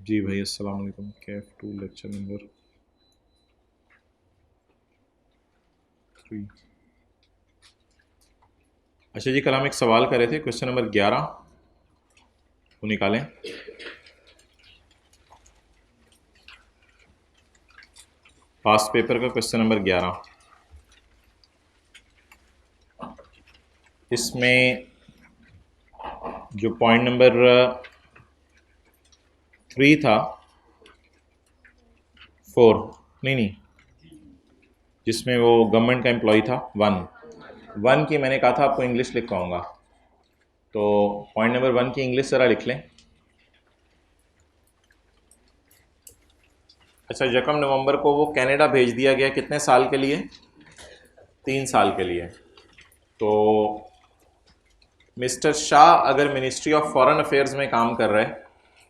जी भाई, अस्सलाम वालेकुम। CAF two lecture number 3। अच्छा जी, कल हम एक सवाल कर रहे थे, क्वेश्चन नंबर 11 वो निकालें। पास्ट पेपर का क्वेश्चन नंबर 11। इसमें जो पॉइंट नंबर 3 था, 4 नहीं नहीं, जिसमें वो गवर्नमेंट का एम्प्लॉय था, 1 की मैंने कहा था आपको इंग्लिश लिखवाऊंगा, तो पॉइंट नंबर 1 की इंग्लिश ज़रा लिख लें। अच्छा, 1 नवंबर को वो कनाडा भेज दिया गया, कितने साल के लिए? 3 साल के लिए। तो मिस्टर शाह अगर मिनिस्ट्री ऑफ फॉरेन अफेयर्स में काम कर रहे हैं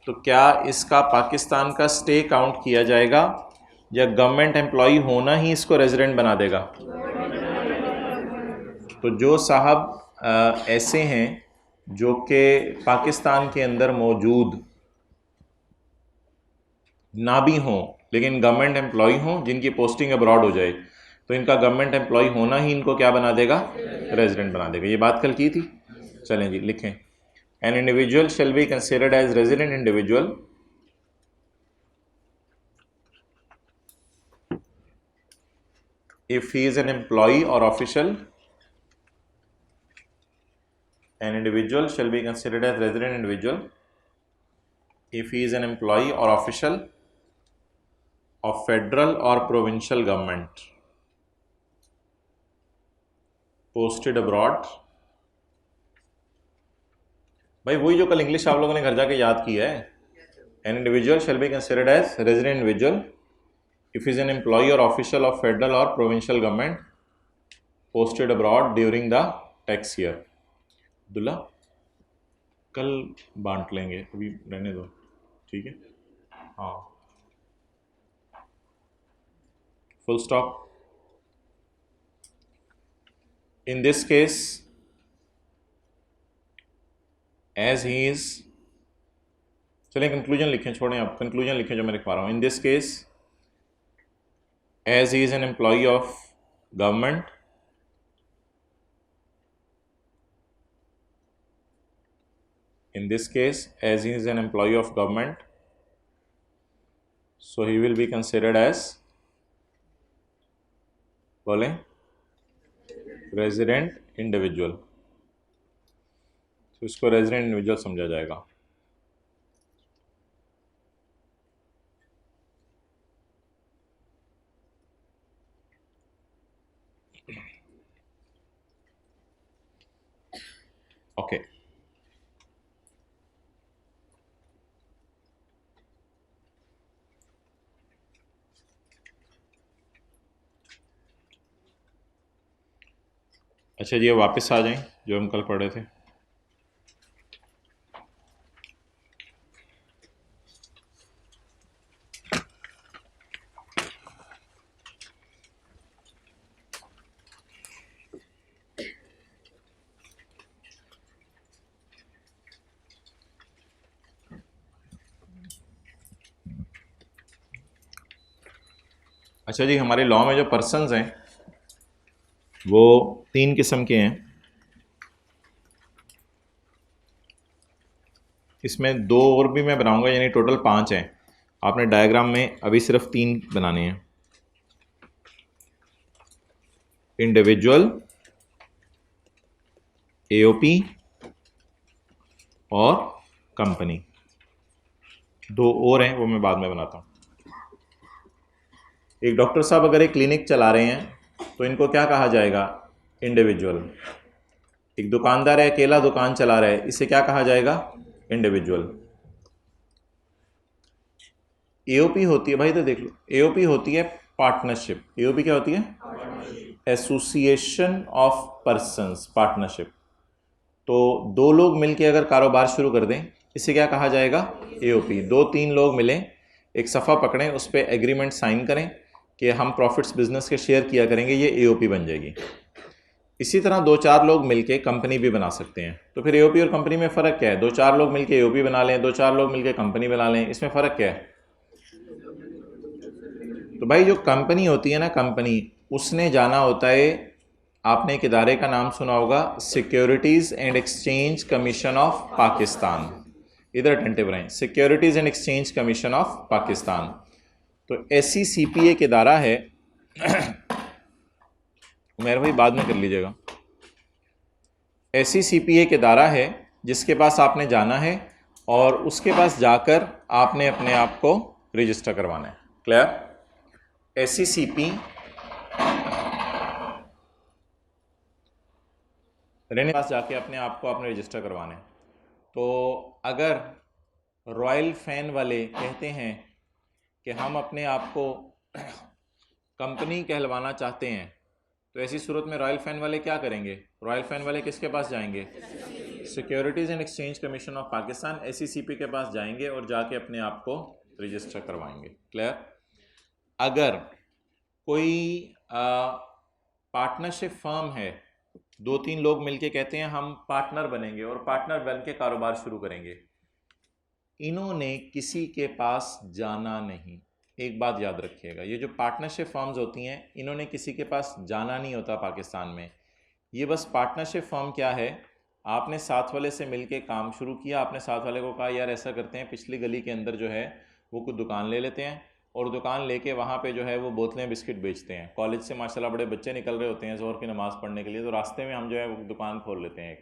तो क्या इसका पाकिस्तान का स्टे काउंट किया जाएगा या गवर्नमेंट एम्प्लॉय होना ही इसको रेजिडेंट बना देगा? तो जो साहब ऐसे हैं जो कि पाकिस्तान के अंदर मौजूद ना भी हों लेकिन गवर्नमेंट एम्प्लॉय हों, जिनकी पोस्टिंग अब्रॉड हो जाए, तो इनका गवर्नमेंट एम्प्लॉय होना ही इनको क्या बना देगा? रेजिडेंट बना देगा। ये बात कल की थी। चलें जी, लिखें। An individual shall be considered as resident individual if he is an employee or official. An individual shall be considered as resident individual if he is an employee or official of federal or provincial government posted abroad. भाई वही जो कल English आप लोगों ने घर जाके याद किया है। An individual shall be considered as resident individual if he is an employee or official of federal or provincial government posted abroad during the tax year. Abdullah, कल बांट लेंगे, अभी रहने दो, ठीक है? हाँ, full stop. In this case, as he is, चलें कंक्लूजन लिखें, छोड़ें आप, कंक्लूजन लिखें जो मैं लिखवा रहा हूँ। In this case, as he is an employee of government, in this case, as he is an employee of government, so he will be considered as, बोलें, resident individual. तो इसको resident individual समझा जाएगा। ओके, अच्छा जी, अब वापस आ जाएं जो हम कल पढ़ रहे थे। अच्छा जी, हमारे लॉ में जो पर्सन्स हैं वो 3 किस्म के हैं। इसमें 2 और भी मैं बनाऊंगा, यानी टोटल 5 हैं। आपने डायग्राम में अभी सिर्फ 3 बनाने हैं। इंडिविजुअल, एओपी और कंपनी। 2 और हैं, वो मैं बाद में बनाता हूँ। एक डॉक्टर साहब अगर एक क्लिनिक चला रहे हैं तो इनको क्या कहा जाएगा? इंडिविजुअल। एक दुकानदार है, अकेला दुकान चला रहा है, इसे क्या कहा जाएगा? इंडिविजुअल। एओपी होती है, भाई तो देख लो, एओपी होती है पार्टनरशिप। एओपी क्या होती है? Association of persons, partnership. तो 2 लोग मिलके अगर कारोबार शुरू कर दें, इसे क्या कहा जाएगा? एओपी। 2-3 लोग मिलें, एक सफ़ा पकड़ें, उस पर एग्रीमेंट साइन करें कि हम प्रॉफिट्स बिजनेस के शेयर किया करेंगे, ये एओपी बन जाएगी। इसी तरह दो चार लोग मिलके कंपनी भी बना सकते हैं। तो फिर एओपी और कंपनी में फ़र्क क्या है? दो चार लोग मिलके एओपी बना लें, दो चार लोग मिलके कंपनी बना लें, इसमें फ़र्क क्या है? तो भाई जो कंपनी होती है ना, कंपनी, उसने जाना होता है, आपने एक इदारे का नाम सुना होगा, securities and exchange commission of Pakistan. इधर अटेंटिव रहें, securities and exchange commission of Pakistan. तो SECP एक इदारा है, मेरे भाई बाद में कर लीजिएगा। SECP एक इदारा है जिसके पास आपने जाना है और उसके पास जाकर आपने अपने आप को रजिस्टर करवाना है। क्लियर? SECP रहने पास जाके अपने आप को आपने रजिस्टर करवाना है। तो अगर रॉयल फैन वाले कहते हैं कि हम अपने आप को कंपनी कहलवाना चाहते हैं, तो ऐसी सूरत में रॉयल फैन वाले क्या करेंगे? रॉयल फैन वाले किसके पास जाएंगे? Securities and exchange commission of Pakistan, SECP के पास जाएंगे और जाके अपने आप को रजिस्टर करवाएंगे। क्लियर? अगर कोई पार्टनरशिप फर्म है, दो तीन लोग मिलके कहते हैं हम पार्टनर बनेंगे और पार्टनर बन के कारोबार शुरू करेंगे, इन्होंने किसी के पास जाना नहीं। एक बात याद रखिएगा, ये जो पार्टनरशिप फर्म्स होती हैं, इन्होंने किसी के पास जाना नहीं होता पाकिस्तान में। ये बस पार्टनरशिप फर्म क्या है, आपने साथ वाले से मिलके काम शुरू किया, आपने साथ वाले को कहा यार ऐसा करते हैं, पिछली गली के अंदर जो है वो कुछ दुकान ले लेते हैं और दुकान लेके वहाँ पे जो है वो बोतलें बिस्किट बेचते हैं। कॉलेज से माशाल्लाह बड़े बच्चे निकल रहे होते हैं ज़ोहर की नमाज़ पढ़ने के लिए, तो रास्ते में हम जो है वो दुकान खोल लेते हैं।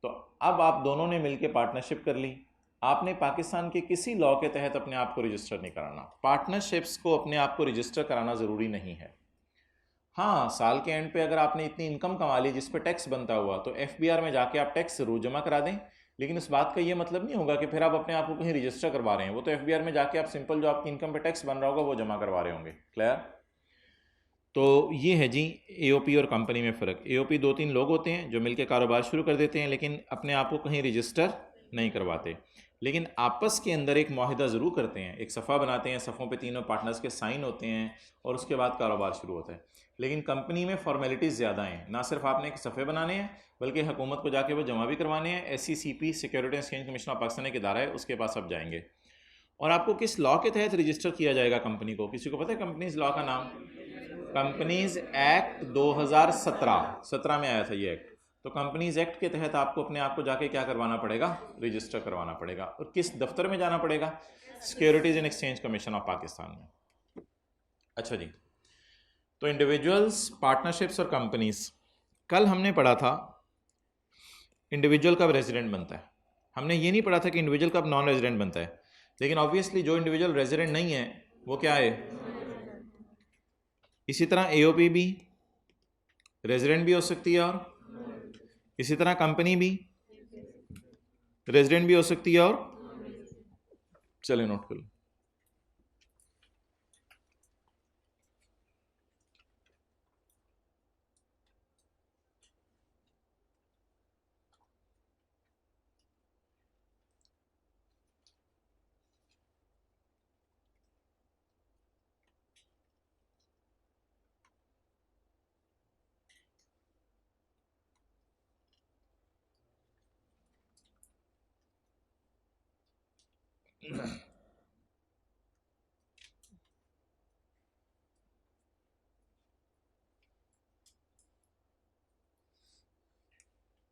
तो अब आप दोनों ने मिलके पार्टनरशिप कर ली, आपने पाकिस्तान के किसी लॉ के तहत अपने आप को रजिस्टर नहीं कराना। पार्टनरशिप्स को अपने आप को रजिस्टर कराना ज़रूरी नहीं है। हाँ, साल के एंड पे अगर आपने इतनी इनकम कमा ली जिस पे टैक्स बनता हुआ, तो FBR में जाके आप टैक्स ज़रूर जमा करा दें, लेकिन इस बात का ये मतलब नहीं होगा कि फिर आप अपने आप को कहीं रजिस्टर करवा रहे हैं। वो तो FBR में जाके आप सिंपल जो आपकी इनकम पे टैक्स बन रहा होगा वो जमा करवा रहे होंगे। क्लियर? तो ये है जी AOP और कंपनी में फ़र्क। AOP दो तीन लोग होते हैं जो मिलकर कारोबार शुरू कर देते हैं, लेकिन अपने आप को कहीं रजिस्टर नहीं करवाते, लेकिन आपस के अंदर एक माहिदा ज़रूर करते हैं, एक सफ़ा बनाते हैं, सफ़ों पे तीनों पार्टनर्स के साइन होते हैं और उसके बाद कारोबार शुरू होता है। लेकिन कंपनी में फॉर्मेलिटीज़ ज़्यादा हैं, ना सिर्फ आपने एक सफ़े बनाने हैं बल्कि हुकूमत को जाके वो जमा भी करवाने हैं। SECP security exchange commission of Pakistan एक इदारा है, उसके पास आप जाएंगे और आपको किस लॉ के तहत रजिस्टर किया जाएगा कंपनी को? किसी को पता है कंपनीज लॉ का नाम? कंपनीज एक्ट 2017 में आया था ये एक्ट। तो कंपनीज एक्ट के तहत आपको अपने आप को जाके क्या करवाना पड़ेगा? रजिस्टर करवाना पड़ेगा। और किस दफ्तर में जाना पड़ेगा? Securities and exchange commission of Pakistan में। अच्छा जी, तो इंडिविजुअल्स, पार्टनरशिप्स और कंपनीज, कल हमने पढ़ा था इंडिविजुअल कब रेजिडेंट बनता है। हमने ये नहीं पढ़ा था कि इंडिविजुअल कब नॉन रेजिडेंट बनता है, लेकिन ऑब्वियसली जो इंडिविजुअल रेजिडेंट नहीं है वो क्या है? इसी तरह AOP भी रेजिडेंट भी हो सकती है और इसी तरह कंपनी भी रेजिडेंट भी हो सकती है और, चले नोट कर लो।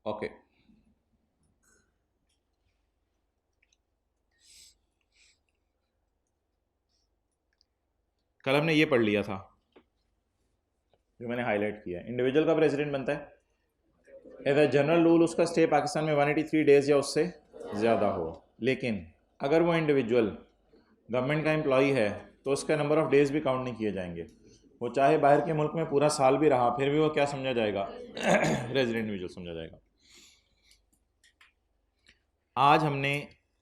ओके, कल हमने ये पढ़ लिया था जो मैंने हाईलाइट किया। इंडिविजुअल कब रेजिडेंट बनता है? एज ए जनरल रूल उसका स्टे पाकिस्तान में 183 डेज या उससे ज़्यादा हो, लेकिन अगर वो इंडिविजुअल गवर्नमेंट का एम्प्लॉई है तो उसका नंबर ऑफ डेज भी काउंट नहीं किए जाएंगे। वो चाहे बाहर के मुल्क में पूरा साल भी रहा, फिर भी वो क्या समझा जाएगा? रेजिडेंट इंडिविजुअल समझा जाएगा। आज हमने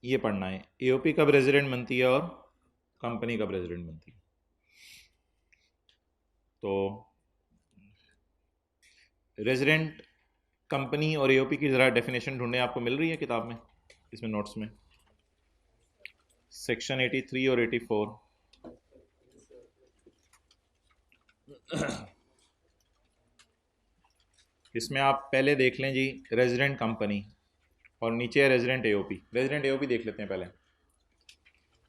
ये पढ़ना है AOP कब रेजिडेंट बनती है और कंपनी कब रेजिडेंट बनती है। तो रेजिडेंट, कंपनी और AOP की ज़रा डेफिनेशन ढूंढने, आपको मिल रही है किताब में, इसमें नोट्स में, सेक्शन 83 और 84। इसमें आप पहले देख लें जी रेजिडेंट कंपनी और नीचे है रेजिडेंट एओपी। रेजिडेंट एओपी देख लेते हैं पहले।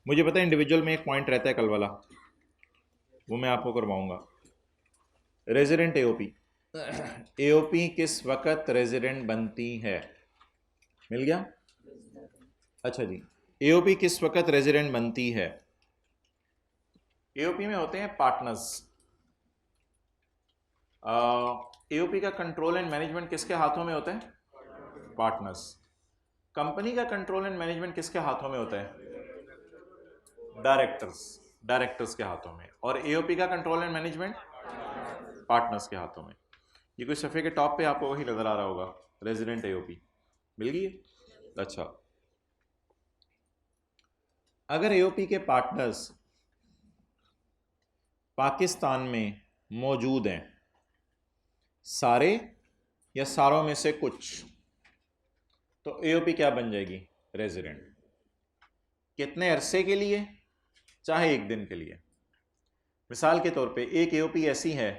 मुझे पता है इंडिविजुअल में एक पॉइंट रहता है कल वाला, वो मैं आपको करवाऊंगा। रेजिडेंट एओपी, एओपी किस वक्त रेजिडेंट बनती है? मिल गया? अच्छा जी, एओपी किस वक्त रेजिडेंट बनती है? एओपी में होते हैं पार्टनर्स। एओपी का कंट्रोल एंड मैनेजमेंट किसके हाथों में होता है? पार्टनर्स। कंपनी का कंट्रोल एंड मैनेजमेंट किसके हाथों में होता है? डायरेक्टर्स। डायरेक्टर्स के हाथों में। और एओपी का कंट्रोल एंड मैनेजमेंट पार्टनर्स के हाथों में। ये कोई सफ़े के टॉप पे आपको वही नजर आ रहा होगा, रेजिडेंट एओपी। मिल गई? अच्छा, अगर एओपी के पार्टनर्स पाकिस्तान में मौजूद हैं, सारे या सारों में से कुछ, तो एओपी क्या बन जाएगी? रेजिडेंट। कितने अरसे के लिए? चाहे एक दिन के लिए। मिसाल के तौर पे एक एओपी ऐसी है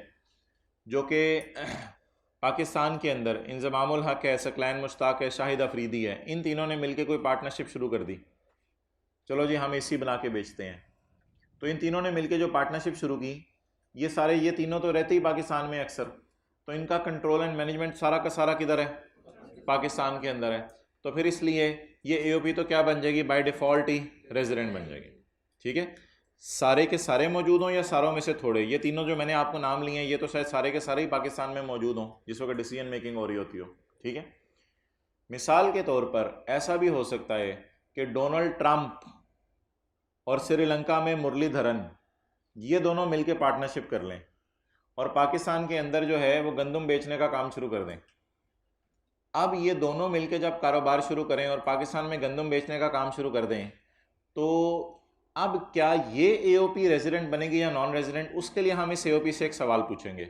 जो कि पाकिस्तान के अंदर इंजमामुल हक है, सकलैन मुश्ताक है, शाहिद अफरीदी है, इन तीनों ने मिलकर कोई पार्टनरशिप शुरू कर दी। चलो जी हम एसी बना के बेचते हैं। तो इन तीनों ने मिलकर जो पार्टनरशिप शुरू की, ये तीनों तो रहते ही पाकिस्तान में अक्सर, तो इनका कंट्रोल एंड मैनेजमेंट सारा का सारा किधर है? पाकिस्तान के अंदर है। तो फिर इसलिए ये एओपी तो क्या बन जाएगी? बाय डिफ़ॉल्ट ही रेजिडेंट बन जाएगी। ठीक है, सारे के सारे मौजूद हों या सारों में से थोड़े, ये तीनों जो मैंने आपको नाम लिए हैं ये तो शायद सारे के सारे ही पाकिस्तान में मौजूद हों जिस वक्त डिसीजन मेकिंग हो रही होती हो। ठीक है, मिसाल के तौर पर ऐसा भी हो सकता है कि डोनाल्ड ट्रंप और श्रीलंका में मुरलीधरन, ये दोनों मिलकर पार्टनरशिप कर लें और पाकिस्तान के अंदर जो है वो गंदम बेचने का काम शुरू कर दें। अब ये दोनों मिलकर जब कारोबार शुरू करें और पाकिस्तान में गंदम बेचने का काम शुरू कर दें, तो अब क्या ये एओपी रेजिडेंट बनेगी या नॉन रेजिडेंट? उसके लिए हम इस एओपी से एक सवाल पूछेंगे,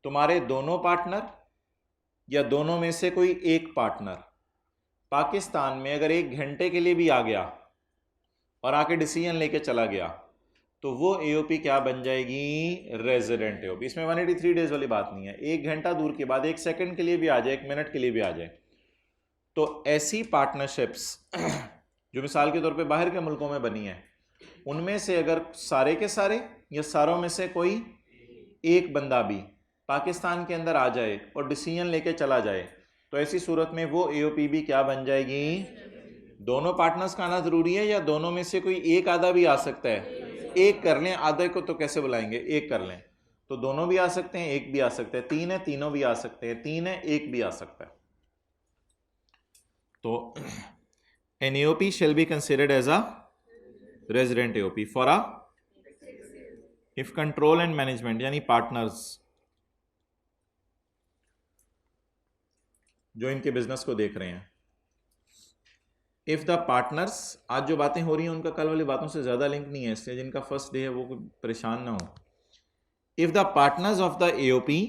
तुम्हारे दोनों पार्टनर या दोनों में से कोई एक पार्टनर पाकिस्तान में अगर 1 घंटे के लिए भी आ गया और आके डिसीजन लेके चला गया, तो वो एओपी क्या बन जाएगी? Resident AOP. इसमें 183 डेज वाली बात नहीं है, 1 घंटा दूर की बात, 1 सेकंड के लिए भी आ जाए, 1 मिनट के लिए भी आ जाए। तो ऐसी पार्टनरशिप्स जो मिसाल के तौर पे बाहर के मुल्कों में बनी है, उनमें से अगर सारे के सारे या सारों में से कोई एक बंदा भी पाकिस्तान के अंदर आ जाए और डिसीजन लेके चला जाए, तो ऐसी सूरत में वो एओपी भी क्या बन जाएगी? दोनों पार्टनर्स का आना जरूरी है या दोनों में से कोई एक आधा भी आ सकता है? एक कर लें, आधे को तो कैसे बुलाएंगे? एक कर लें तो दोनों भी आ सकते हैं, एक भी आ सकते हैं, तीन है तीनों भी आ सकते हैं, तीन है एक भी आ सकता है। तो an AOP shall be considered as a resident AOP for a if control and management यानी पार्टनर्स जो इनके बिजनेस को देख रहे हैं, इफ द पार्टनर्स, आज जो बातें हो रही हैं उनका कल वाली बातों से ज्यादा लिंक नहीं है, इसलिए जिनका फर्स्ट डे है वो परेशान ना हो। If the partners of the AOP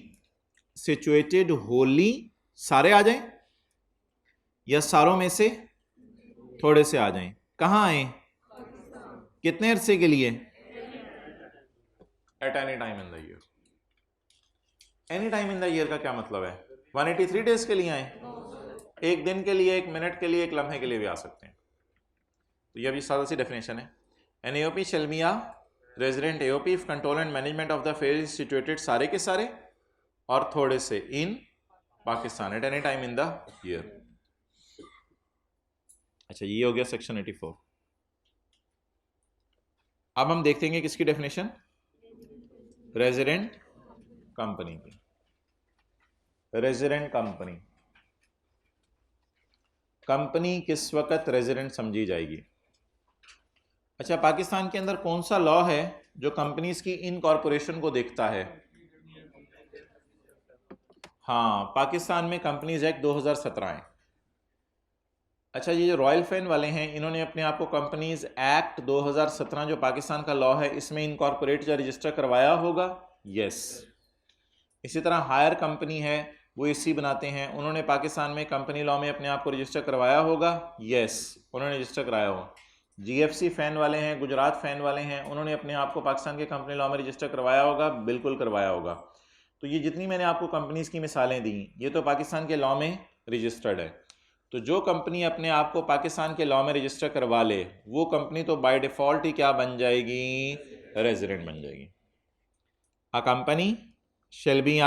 situated Holi, सारे आ जाएं या सारों में से थोड़े से आ जाएं, कहां आए? कितने अरसे के लिए? Eight any time in the year. Any time in the year का क्या मतलब है? 183 डेज के लिए आए, एक दिन के लिए, 1 मिनट के लिए, 1 लम्हे के लिए भी आ सकते हैं। तो ये भी सादा सी डेफिनेशन है। An AOP shall be a resident AOP if control and management of the affair is situated, सारे के सारे और थोड़े से, in Pakistan at any time in the year. अच्छा, ये हो गया सेक्शन 84। अब हम देखते हैं किसकी डेफिनेशन? रेजिडेंट कंपनी की। रेजिडेंट कंपनी, कंपनी किस वक्त रेजिडेंट समझी जाएगी? अच्छा, पाकिस्तान के अंदर कौन सा लॉ है जो कंपनीज की इनकॉर्पोरेशन को देखता है? हाँ, पाकिस्तान में कंपनीज एक्ट 2017 है। अच्छा, ये जो रॉयल फैन वाले हैं, इन्होंने अपने आप को कंपनीज एक्ट 2017 जो पाकिस्तान का लॉ है इसमें इनकॉर्पोरेट या रजिस्टर करवाया होगा? यस। इसी तरह हायर कंपनी है, वो एसी बनाते हैं, उन्होंने पाकिस्तान में कंपनी लॉ में अपने आप को रजिस्टर करवाया होगा? यस, उन्होंने रजिस्टर कराया होगा। जीएफसी फैन वाले हैं, गुजरात फैन वाले हैं, उन्होंने अपने आप को पाकिस्तान के कंपनी लॉ में रजिस्टर करवाया होगा? बिल्कुल करवाया होगा। तो ये जितनी मैंने आपको कंपनीज की मिसालें दी, ये तो पाकिस्तान के लॉ में रजिस्टर्ड है। तो जो कंपनी अपने आप को पाकिस्तान के लॉ में रजिस्टर करवा ले, वो कंपनी तो बाय डिफॉल्ट ही क्या बन जाएगी, रेजिडेंट बन जाएगी। अ कंपनी शेल बी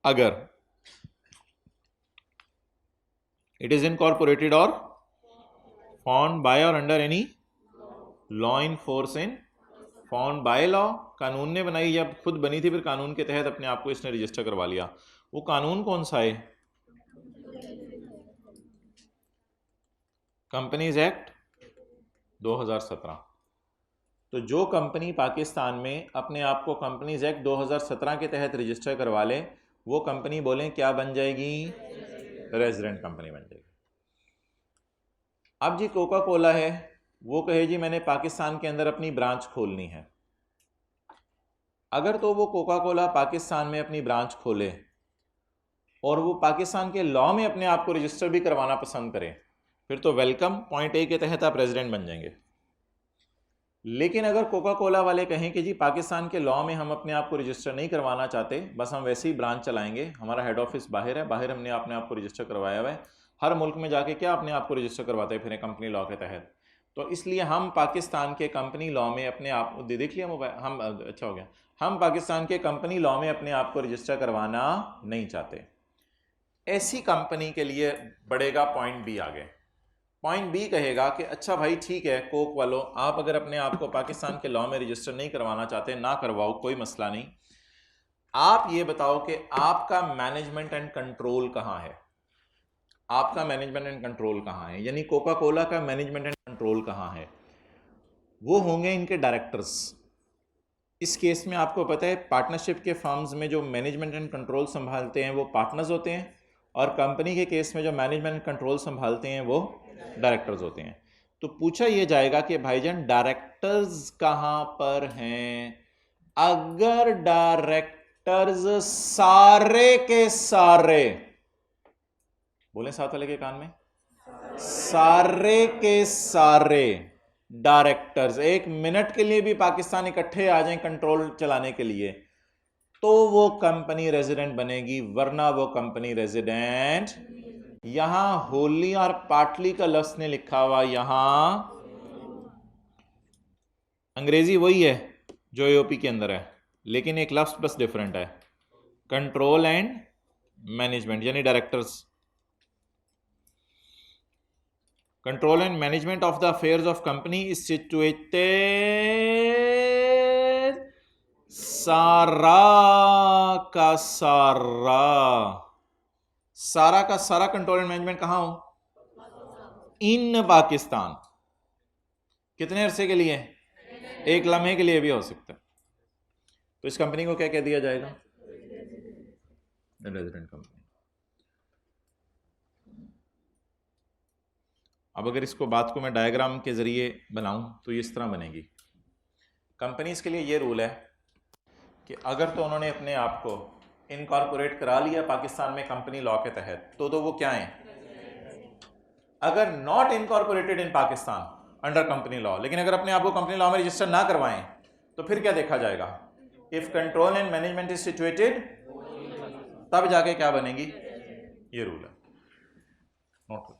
अगर इट इज इनकॉर्पोरेटेड और फाउंड बाय और under any law in force in found by law, कानून ने बनाई या खुद बनी थी, फिर कानून के तहत अपने आप को इसने रजिस्टर करवा लिया। वो कानून कौन सा है, कंपनीज एक्ट 2017। तो जो कंपनी पाकिस्तान में अपने आप को कंपनीज एक्ट 2017 के तहत रजिस्टर करवा ले, वो कंपनी बोलें क्या बन जाएगी, रेजिडेंट कंपनी बन जाएगी। अब जी कोका कोला है, वो कहे जी मैंने पाकिस्तान के अंदर अपनी ब्रांच खोलनी है। अगर तो वो कोका कोला पाकिस्तान में अपनी ब्रांच खोले और वो पाकिस्तान के लॉ में अपने आप को रजिस्टर भी करवाना पसंद करें, फिर तो वेलकम, पॉइंट ए के तहत आप रेजिडेंट बन जाएंगे। लेकिन अगर कोका कोला वाले कहें कि जी पाकिस्तान के लॉ में हम अपने आप को रजिस्टर नहीं करवाना चाहते, बस हम वैसे ही ब्रांच चलाएंगे, हमारा हेड ऑफिस बाहर है, बाहर हमने अपने आप को रजिस्टर करवाया हुआ है, हर मुल्क में जाके क्या अपने आप को रजिस्टर करवाते हैं फिर कंपनी लॉ के तहत, तो इसलिए हम पाकिस्तान के कंपनी लॉ में अपने आप, देख लिया मोबाइल हम, अच्छा हो गया, हम पाकिस्तान के कंपनी लॉ में अपने आप को रजिस्टर करवाना नहीं चाहते। ऐसी कंपनी के लिए बढ़ेगा पॉइंट बी आगे। पॉइंट बी कहेगा कि अच्छा भाई ठीक है कोक वालों, आप अगर अपने आप को पाकिस्तान के लॉ में रजिस्टर नहीं करवाना चाहते, ना करवाओ, कोई मसला नहीं। आप ये बताओ कि आपका मैनेजमेंट एंड कंट्रोल कहाँ है, आपका मैनेजमेंट एंड कंट्रोल कहाँ है, यानी कोका कोला का मैनेजमेंट एंड कंट्रोल कहाँ है, वो होंगे इनके डायरेक्टर्स। इस केस में आपको पता है पार्टनरशिप के फर्म्स में जो मैनेजमेंट एंड कंट्रोल संभालते हैं वो पार्टनर्स होते हैं, और कंपनी के केस में जो मैनेजमेंट एंड कंट्रोल संभालते हैं वो डायरेक्टर्स होते हैं। तो पूछा ये जाएगा कि भाईजान डायरेक्टर्स कहाँ पर हैं। अगर डायरेक्टर्स सारे के सारे, बोले साथ वाले के कान में, सारे के सारे डायरेक्टर्स एक मिनट के लिए भी पाकिस्तान इकट्ठे आ जाएं कंट्रोल चलाने के लिए, तो वो कंपनी रेजिडेंट बनेगी, वरना वो कंपनी रेजिडेंट। यहां होली और पाटली का लफ्ज ने लिखा हुआ, यहां अंग्रेजी वही है जो एओपी के अंदर है, लेकिन एक लफ्ज बस डिफरेंट है, कंट्रोल एंड मैनेजमेंट, यानी directors. Control and management of the affairs of company is situated, सारा का सारा कंट्रोल एंड मैनेजमेंट कहां हो, इन पाकिस्तान। कितने अरसे के लिए, एक लम्हे के लिए भी हो सकता है। तो इस कंपनी को क्या कह दिया जाएगा, रेजिडेंट कंपनी। अब अगर इसको बात को मैं डायग्राम के जरिए बनाऊं तो ये इस तरह बनेगी। कंपनीज के लिए ये रूल है कि अगर तो उन्होंने अपने आप को इनकॉर्पोरेट करा लिया पाकिस्तान में कंपनी लॉ के तहत, तो वो क्या है, अगर not incorporated in Pakistan under company law, लेकिन अगर अपने आप को कंपनी लॉ में रजिस्टर ना करवाएं, तो फिर क्या देखा जाएगा, if control and management is situated, तब जाके क्या बनेगी, ये रूल है। नोट करो।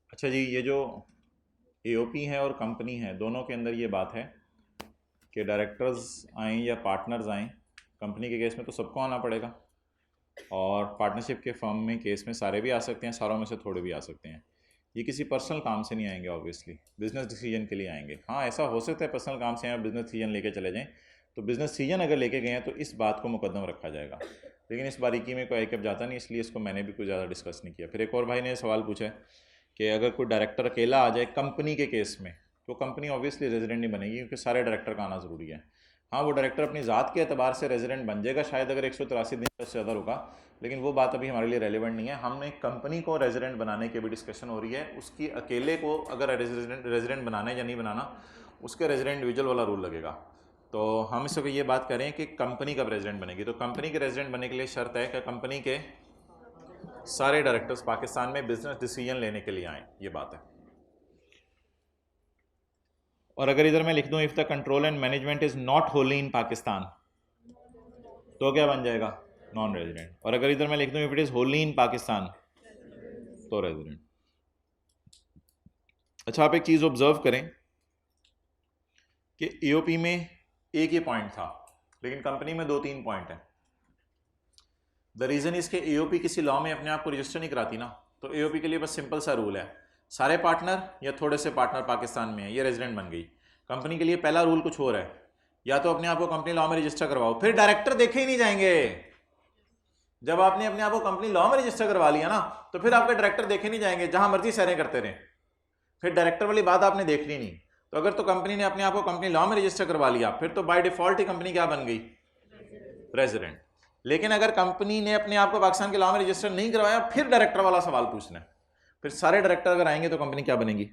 अच्छा जी, ये जो एओपी है और कंपनी है, दोनों के अंदर ये बात है कि डायरेक्टर्स आएँ या पार्टनर्स आएँ, कंपनी के केस में तो सबको आना पड़ेगा, और पार्टनरशिप के फर्म में केस में सारे भी आ सकते हैं, सारों में से थोड़े भी आ सकते हैं। ये किसी पर्सनल काम से नहीं आएंगे, ऑब्वियसली बिजनेस डिसीजन के लिए आएंगे। हाँ, ऐसा हो सकता है पर्सनल काम से आए बिजनेस डिसीजन लेके चले जाएं, तो बिजनेस डिसीजन अगर लेके गए हैं तो इस बात को मुकदम रखा जाएगा, लेकिन इस बारीकी में कोई कब जाता नहीं, इसलिए इसको मैंने भी कुछ ज़्यादा डिस्कस नहीं किया। फिर एक और भाई ने सवाल पूछा कि अगर कोई डायरेक्टर अकेला आ जाए कंपनी के केस में, तो कंपनी ऑब्वियसली रेजिडेंट नहीं बनेगी, क्योंकि सारे डायरेक्टर का आना ज़रूरी है। हाँ, वो डायरेक्टर अपनी ज़ात के एतबार से रेजिडेंट बन जाएगा शायद अगर 183 दिन से ज़्यादा रुका, लेकिन वो बात अभी हमारे लिए रेलिवेंट नहीं है। हमने कंपनी को रेजिडेंट बनाने की भी डिस्कशन हो रही है, उसकी अकेले को अगर रेजिडेंट बनाना है या नहीं बनाना, उसके रेजिडेंट इंडिविजुअल वाला रूल लगेगा। तो हम इस वक्त ये बात करें कि कंपनी कब रेजिडेंट बनेगी। तो कंपनी के रेजिडेंट बनने के लिए शर्त है कि कंपनी के सारे डायरेक्टर्स पाकिस्तान में बिजनेस डिसीजन लेने के लिए आए, ये बात है। और अगर इधर मैं लिख दूं if the control and management is not wholly in Pakistan, तो क्या बन जाएगा, नॉन रेजिडेंट। और अगर इधर मैं लिख दूं if it is Holi in Pakistan, तो रेजिडेंट। अच्छा, आप एक चीज ऑब्जर्व करें कि ईओपी में एक ही पॉइंट था, लेकिन कंपनी में 2-3 पॉइंट है। द रीजन इज के ईओपी किसी लॉ में अपने आप को रजिस्टर नहीं कराती ना, तो ईओपी के लिए बस सिंपल सा रूल है, सारे पार्टनर या थोड़े से पार्टनर पाकिस्तान में है, ये रेजिडेंट बन गई। कंपनी के लिए पहला रूल कुछ और है, या तो अपने आप को कंपनी लॉ में रजिस्टर करवाओ, फिर डायरेक्टर देखे ही नहीं जाएंगे। जब आपने अपने आप को कंपनी लॉ में रजिस्टर करवा लिया ना, तो फिर आपके डायरेक्टर देखे नहीं जाएंगे, जहां मर्जी सैरें करते रहे, फिर डायरेक्टर वाली बात आपने देखनी नहीं। तो अगर तो कंपनी ने अपने आप को कंपनी लॉ में रजिस्टर करवा लिया, फिर तो बाय डिफॉल्ट ही कंपनी क्या बन गई, रेजिडेंट। लेकिन अगर कंपनी ने अपने आप को पाकिस्तान के लॉ में रजिस्टर नहीं करवाया, फिर डायरेक्टर वाला सवाल पूछना है, फिर सारे डायरेक्टर अगर आएंगे तो कंपनी क्या बनेगी।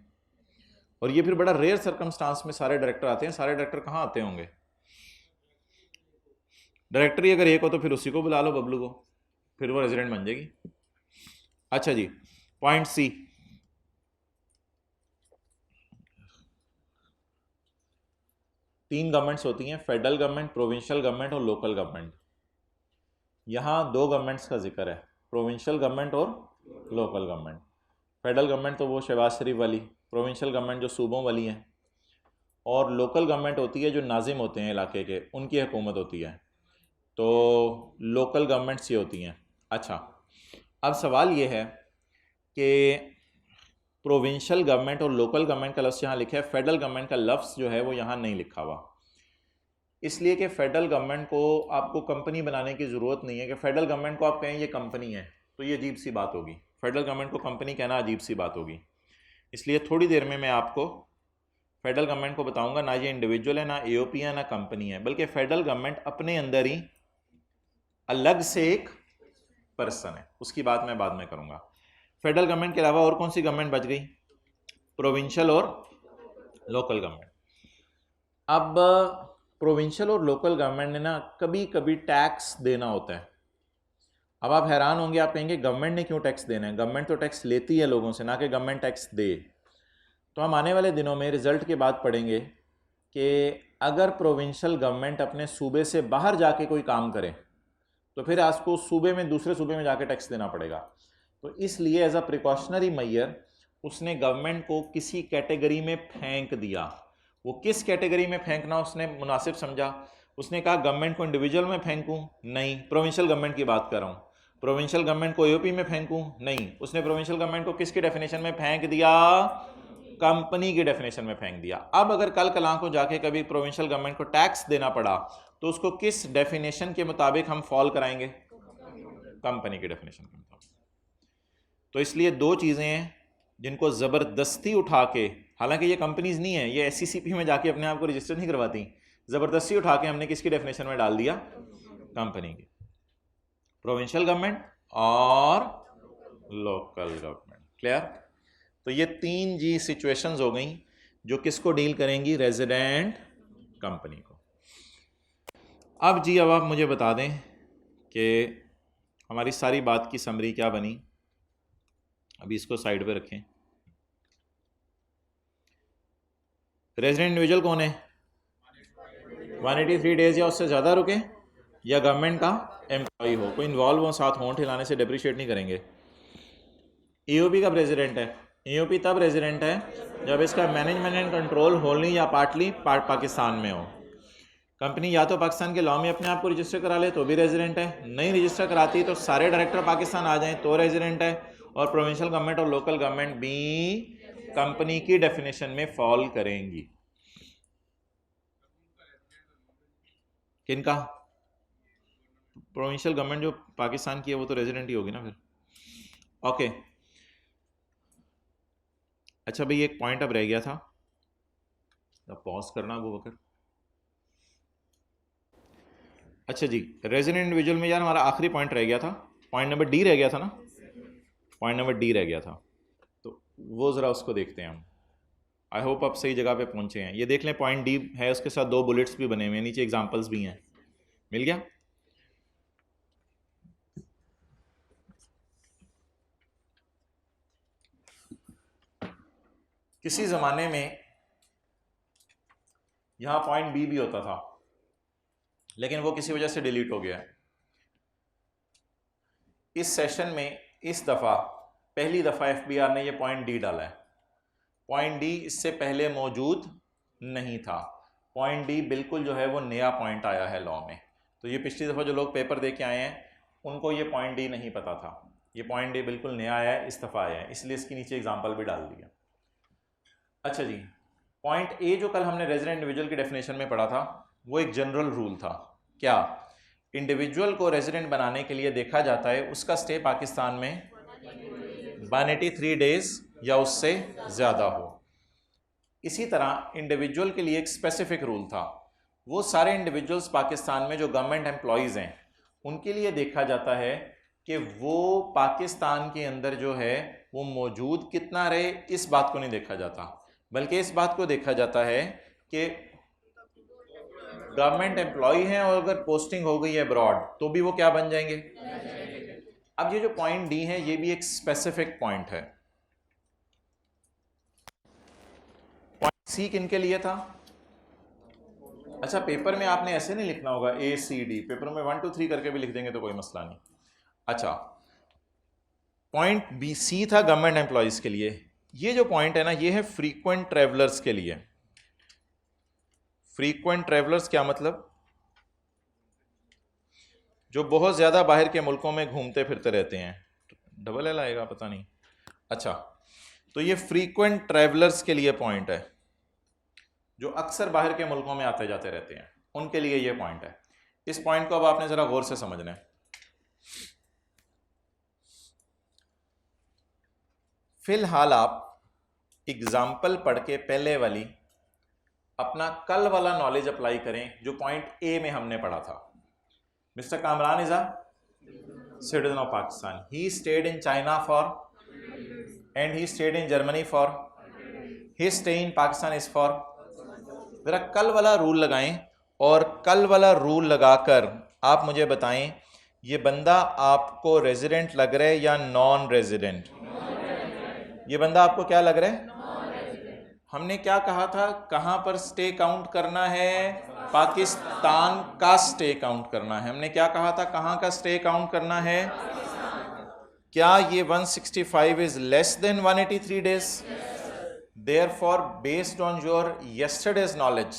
और ये फिर बड़ा रेयर सर्कमस्टांस में सारे डायरेक्टर आते हैं। सारे डायरेक्टर कहाँ आते होंगे, डायरेक्टर ही अगर एक हो तो फिर उसी को बुला लो, बबलू को, फिर वो रेजिडेंट बन जाएगी। अच्छा जी, पॉइंट सी, तीन गवर्नमेंट्स होती हैं, फेडरल गवर्नमेंट, प्रोविंशियल गवर्नमेंट और लोकल गवर्नमेंट। यहाँ 2 गवर्नमेंट्स का जिक्र है, प्रोविंशियल गवर्नमेंट और लोकल गवर्नमेंट। फेडरल गवर्नमेंट तो वो शहबाज शरीफ वाली, प्रोविंशियल गवर्नमेंट जो सूबों वाली है, और लोकल गवर्नमेंट होती है जो नाजिम होते हैं इलाके के, उनकी हुकूमत होती है। तो लोकल गवर्नमेंट्स ये होती हैं। अच्छा, अब सवाल ये है कि प्रोविंशियल गवर्नमेंट और लोकल गवर्नमेंट का लफ्ज़ यहाँ लिखा है, फेडरल गवर्नमेंट का लफ्ज़ जो है वो यहाँ नहीं लिखा हुआ, इसलिए कि फेडरल गवर्नमेंट को आपको कंपनी बनाने की ज़रूरत नहीं है कि फेडरल गवर्नमेंट को आप कहें ये कंपनी है, तो ये अजीब सी बात होगी। फेडरल गवर्नमेंट को कंपनी कहना अजीब सी बात होगी। इसलिए थोड़ी देर में मैं आपको फेडरल गवर्नमेंट को बताऊंगा, ना ये इंडिविजुअल है, ना एओपी है, ना कंपनी है, बल्कि फेडरल गवर्नमेंट अपने अंदर ही अलग से एक पर्सन है। उसकी बात मैं बाद में करूंगा। फेडरल गवर्नमेंट के अलावा और कौन सी गवर्नमेंट बच गई, प्रोविंशियल और लोकल गवर्नमेंट। अब प्रोविंशियल और लोकल गवर्नमेंट ने ना कभी कभी टैक्स देना होता है। अब आप हैरान होंगे, आप कहेंगे गवर्नमेंट ने क्यों टैक्स देना है, गवर्नमेंट तो टैक्स लेती है लोगों से, ना कि गवर्नमेंट टैक्स दे। तो हम आने वाले दिनों में रिजल्ट के बाद पढ़ेंगे कि अगर प्रोविंशियल गवर्नमेंट अपने सूबे से बाहर जाके कोई काम करे, तो फिर आपको सूबे में दूसरे सूबे में जाके टैक्स देना पड़ेगा। तो इसलिए एज अ प्रिकॉशनरी मेजर उसने गवर्नमेंट को किसी कैटेगरी में फेंक दिया। वो किस कैटेगरी में फेंकना उसने मुनासिब समझा, उसने कहा गवर्नमेंट को इंडिविजुअल में फेंकूं, नहीं, प्रोविंशियल गवर्नमेंट की बात कर रहा हूँ। प्रोविंशियल गवर्नमेंट को यूपी में फेंकूं, नहीं, उसने प्रोविंशियल गवर्नमेंट को किसकी डेफिनेशन में फेंक दिया, कंपनी की डेफिनेशन में फेंक दिया। अब अगर कल कलां को जाके कभी प्रोविंशियल गवर्नमेंट को टैक्स देना पड़ा, तो उसको किस डेफिनेशन के मुताबिक हम फॉल कराएंगे, कंपनी की डेफिनेशन के मुताबिक। तो इसलिए 2 चीज़ें हैं जिनको ज़बरदस्ती उठा के, हालांकि ये कंपनीज नहीं है, ये SCCP में जाके अपने आप को रजिस्टर नहीं करवाती, ज़बरदस्ती उठा के हमने किसकी डेफिनेशन में डाल दिया, कंपनी की। प्रोविंशियल गवर्नमेंट और लोकल गवर्नमेंट, क्लियर। तो ये 3 जी सिचुएशंस हो गई जो किसको डील करेंगी, रेजिडेंट कंपनी को। अब जी, अब आप मुझे बता दें कि हमारी सारी बात की समरी क्या बनी। अभी इसको साइड पे रखें। रेजिडेंट इंडिविजुअल कौन है, 183 डेज या उससे ज़्यादा रुके, या गवर्नमेंट का एम्प्लॉय हो, कोई इन्वॉल्व हो, साथ होंठ हिलाने से डेप्रिशिएट नहीं करेंगे। ईओपी कब रेजिडेंट है, ईओपी तब रेजिडेंट है जब इसका मैनेजमेंट एंड कंट्रोल होली या पार्टली पाकिस्तान में हो। कंपनी या तो पाकिस्तान के लॉ में अपने आप को रजिस्टर करा ले तो भी रेजिडेंट है, नहीं रजिस्टर कराती तो सारे डायरेक्टर पाकिस्तान आ जाएं तो रेजिडेंट है, और प्रोविंशियल गवर्नमेंट और लोकल गवर्नमेंट भी कंपनी की डेफिनेशन में फॉल करेंगी। किनका? प्रोविंशियल गवर्नमेंट जो पाकिस्तान की है वो तो रेजिडेंट ही होगी ना फिर। ओके, अच्छा भाई एक पॉइंट अब रह गया था, पॉज करना अबू बकर। अच्छा जी, रेजिडेंट इंडिविजुअल में यार हमारा आखिरी पॉइंट रह गया था, पॉइंट नंबर डी रह गया था ना, पॉइंट नंबर डी रह गया था, तो वो ज़रा उसको देखते हैं हम। आई होप आप सही जगह पे पहुंचे हैं। ये देख लें पॉइंट डी है, उसके साथ 2 बुलेट्स भी बने हुए हैं, नीचे एग्जांपल्स भी हैं। मिल गया? किसी ज़माने में यहाँ पॉइंट बी भी होता था, लेकिन वो किसी वजह से डिलीट हो गया है। इस सेशन में इस दफ़ा पहली दफ़ा एफबीआर ने ये पॉइंट डी डाला है। पॉइंट डी इससे पहले मौजूद नहीं था। पॉइंट डी बिल्कुल जो है वो नया पॉइंट आया है लॉ में। तो ये पिछली दफ़ा जो लोग पेपर दे के आए हैं उनको ये पॉइंट डी नहीं पता था। ये पॉइंट डी बिल्कुल नया आया है, इस दफ़ा आया है, इसलिए इसके नीचे एग्जाम्पल भी डाल दिया। अच्छा जी, पॉइंट ए जो कल हमने रेजिडेंट इंडिविजुअल की डेफिनेशन में पढ़ा था वो एक जनरल रूल था। क्या? इंडिविजुअल को रेजिडेंट बनाने के लिए देखा जाता है उसका स्टे पाकिस्तान में 183 डेज या उससे ज़्यादा हो। इसी तरह इंडिविजुअल के लिए एक स्पेसिफिक रूल था, वो सारे इंडिविजुअल्स पाकिस्तान में जो गवर्नमेंट एम्प्लॉयज़ हैं उनके लिए देखा जाता है कि वो पाकिस्तान के अंदर जो है वो मौजूद कितना रहे, इस बात को नहीं देखा जाता, बल्कि इस बात को देखा जाता है कि गवर्नमेंट एम्प्लॉय हैं और अगर पोस्टिंग हो गई है अब्रॉड तो भी वो क्या बन जाएंगे। अब ये जो पॉइंट डी है ये भी एक स्पेसिफिक पॉइंट है। पॉइंट सी किन के लिए था? अच्छा, पेपर में आपने ऐसे नहीं लिखना होगा ए सी डी, पेपर में 1 2 3 करके भी लिख देंगे तो कोई मसला नहीं। अच्छा, पॉइंट बी सी था गवर्नमेंट एम्प्लॉयज के लिए। ये जो पॉइंट है ना ये है फ्रीक्वेंट ट्रेवलर्स के लिए। फ्रीक्वेंट ट्रेवलर्स क्या मतलब? जो बहुत ज़्यादा बाहर के मुल्कों में घूमते फिरते रहते हैं। डबल एल आएगा पता नहीं। अच्छा, तो ये फ्रीक्वेंट ट्रेवलर्स के लिए पॉइंट है, जो अक्सर बाहर के मुल्कों में आते जाते रहते हैं, उनके लिए ये पॉइंट है। इस पॉइंट को अब आपने ज़रा गौर से समझना है। फिलहाल आप एग्जाम्पल पढ़ के पहले वाली अपना कल वाला नॉलेज अप्लाई करें जो पॉइंट ए में हमने पढ़ा था। Mister Kamran is a citizen of Pakistan, he stayed in China for and he stayed in Germany for, he stay in Pakistan is for. जरा कल वाला रूल लगाएं और कल वाला रूल लगाकर आप मुझे बताएं ये बंदा आपको रेजिडेंट लग रहा है या नॉन रेजिडेंट? ये बंदा आपको क्या लग रहा है? हमने क्या कहा था, कहां पर स्टे काउंट करना है? पाकिस्तान का स्टे काउंट करना है। हमने क्या कहा था, कहां का स्टे काउंट करना है? क्या ये 165 is less than 183 days? Therefore, based on your yesterday's knowledge,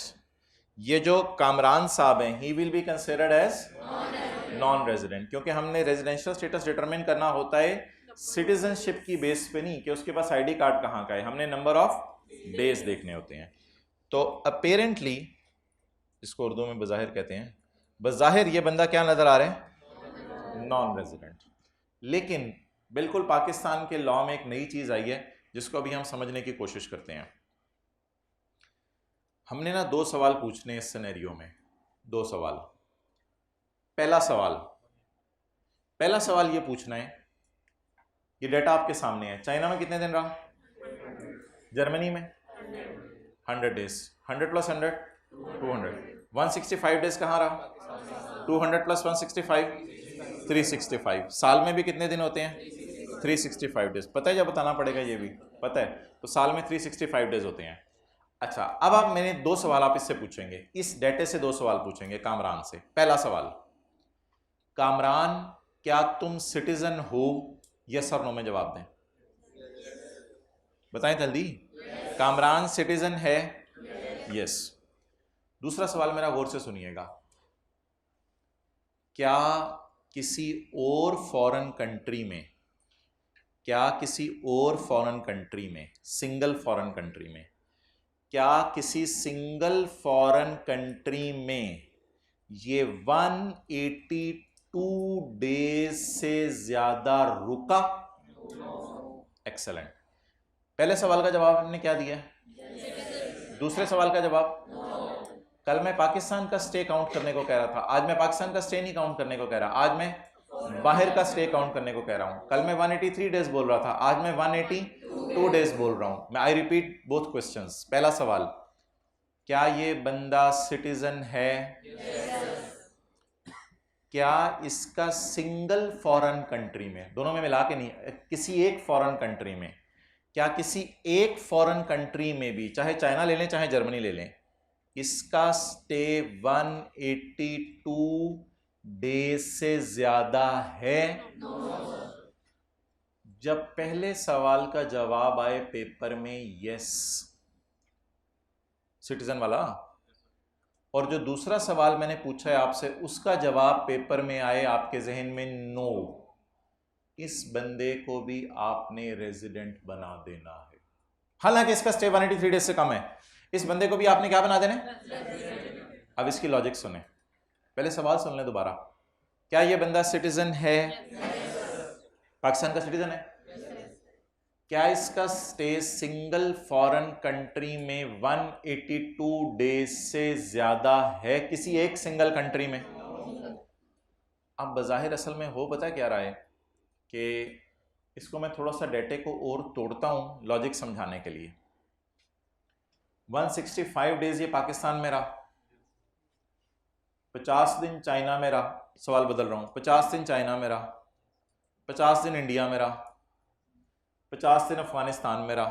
ये जो कामरान साहब हैं he will be considered as non resident, क्योंकि हमने रेजिडेंशियल स्टेटस डिटरमिन करना होता है सिटीजनशिप की बेस पे, नहीं कि उसके पास आईडी कार्ड कहाँ का है, हमने नंबर ऑफ डेज देखने होते हैं। तो अपेरेंटली इसको उर्दू में बज़ाहिर कहते हैं, बज़ाहिर ये बंदा क्या नज़र आ रहा है? Non resident. लेकिन बिल्कुल पाकिस्तान के लॉ में एक नई चीज़ आई है जिसको अभी हम समझने की कोशिश करते हैं। हमने ना 2 सवाल पूछने हैं इस सिनेरियो में, 2 सवाल। पहला सवाल ये पूछना है, ये डेटा आपके सामने है, चाइना में कितने दिन रहा? जर्मनी में 100 डेज, 100 प्लस 100 200, 165 डेज कहाँ रहा? 200 प्लस 165 365। साल में भी कितने दिन होते हैं? 365 डेज। पता है या बताना पड़ेगा? ये भी पता है। तो साल में 365 डेज होते हैं। अच्छा, अब आप मैंने 2 सवाल आप इससे पूछेंगे, इस डेटे से 2 सवाल पूछेंगे कामरान से। पहला सवाल, कामरान क्या तुम सिटीजन हो? यस और नो में जवाब दें, बताएं जल्दी। कामरान सिटीजन है? यस। दूसरा सवाल मेरा गौर से सुनिएगा, क्या किसी और फॉरेन कंट्री में क्या किसी और फॉरेन कंट्री में, सिंगल फॉरेन कंट्री में, क्या किसी सिंगल फॉरेन कंट्री में ये 182 डेज से ज्यादा रुका? एक्सेलेंट। पहले सवाल का जवाब हमने क्या दिया? दूसरे सवाल का जवाब? कल मैं पाकिस्तान का स्टे काउंट करने को कह रहा था, आज मैं पाकिस्तान का स्टे नहीं काउंट करने को कह रहा, आज मैं बाहर का स्टे काउंट करने को कह रहा हूं। कल मैं 183 डेज बोल रहा था, आज मैं 182 डेज बोल रहा हूं। मैं आई रिपीट बोथ क्वेश्चंस। पहला सवाल, क्या ये बंदा सिटीजन है? क्या इसका सिंगल फॉरेन कंट्री में, दोनों में मिला के नहीं, किसी एक फॉरेन कंट्री में, क्या किसी एक फॉरेन कंट्री में भी, चाहे चाइना ले लें चाहे जर्मनी ले लें, इसका स्टे 182 डेज से ज्यादा है? जब पहले सवाल का जवाब आए पेपर में यस, सिटीजन वाला, और जो दूसरा सवाल मैंने पूछा है आपसे उसका जवाब पेपर में आए आपके जहन में नो, इस बंदे को भी आपने रेजिडेंट बना देना है। हालांकि इसका स्टे 183 डेज से कम है, इस बंदे को भी आपने क्या बना देना है? अब इसकी लॉजिक सुने, पहले सवाल सुन लें दोबारा। क्या ये बंदा सिटीजन है? पाकिस्तान का सिटीजन है? क्या इसका स्टे सिंगल फॉरेन कंट्री में 182 डेज से ज्यादा है, किसी एक सिंगल कंट्री में? अब बज़ाहिर असल में हो पता क्या रहा है कि इसको मैं थोड़ा सा डेटे को और तोड़ता हूं लॉजिक समझाने के लिए। 165 डेज ये पाकिस्तान में रहा, 50 दिन चाइना में रहा, सवाल बदल रहा हूं, 50 दिन चाइना में रहा, 50 दिन इंडिया में रहा, 50 दिन अफगानिस्तान में रहा,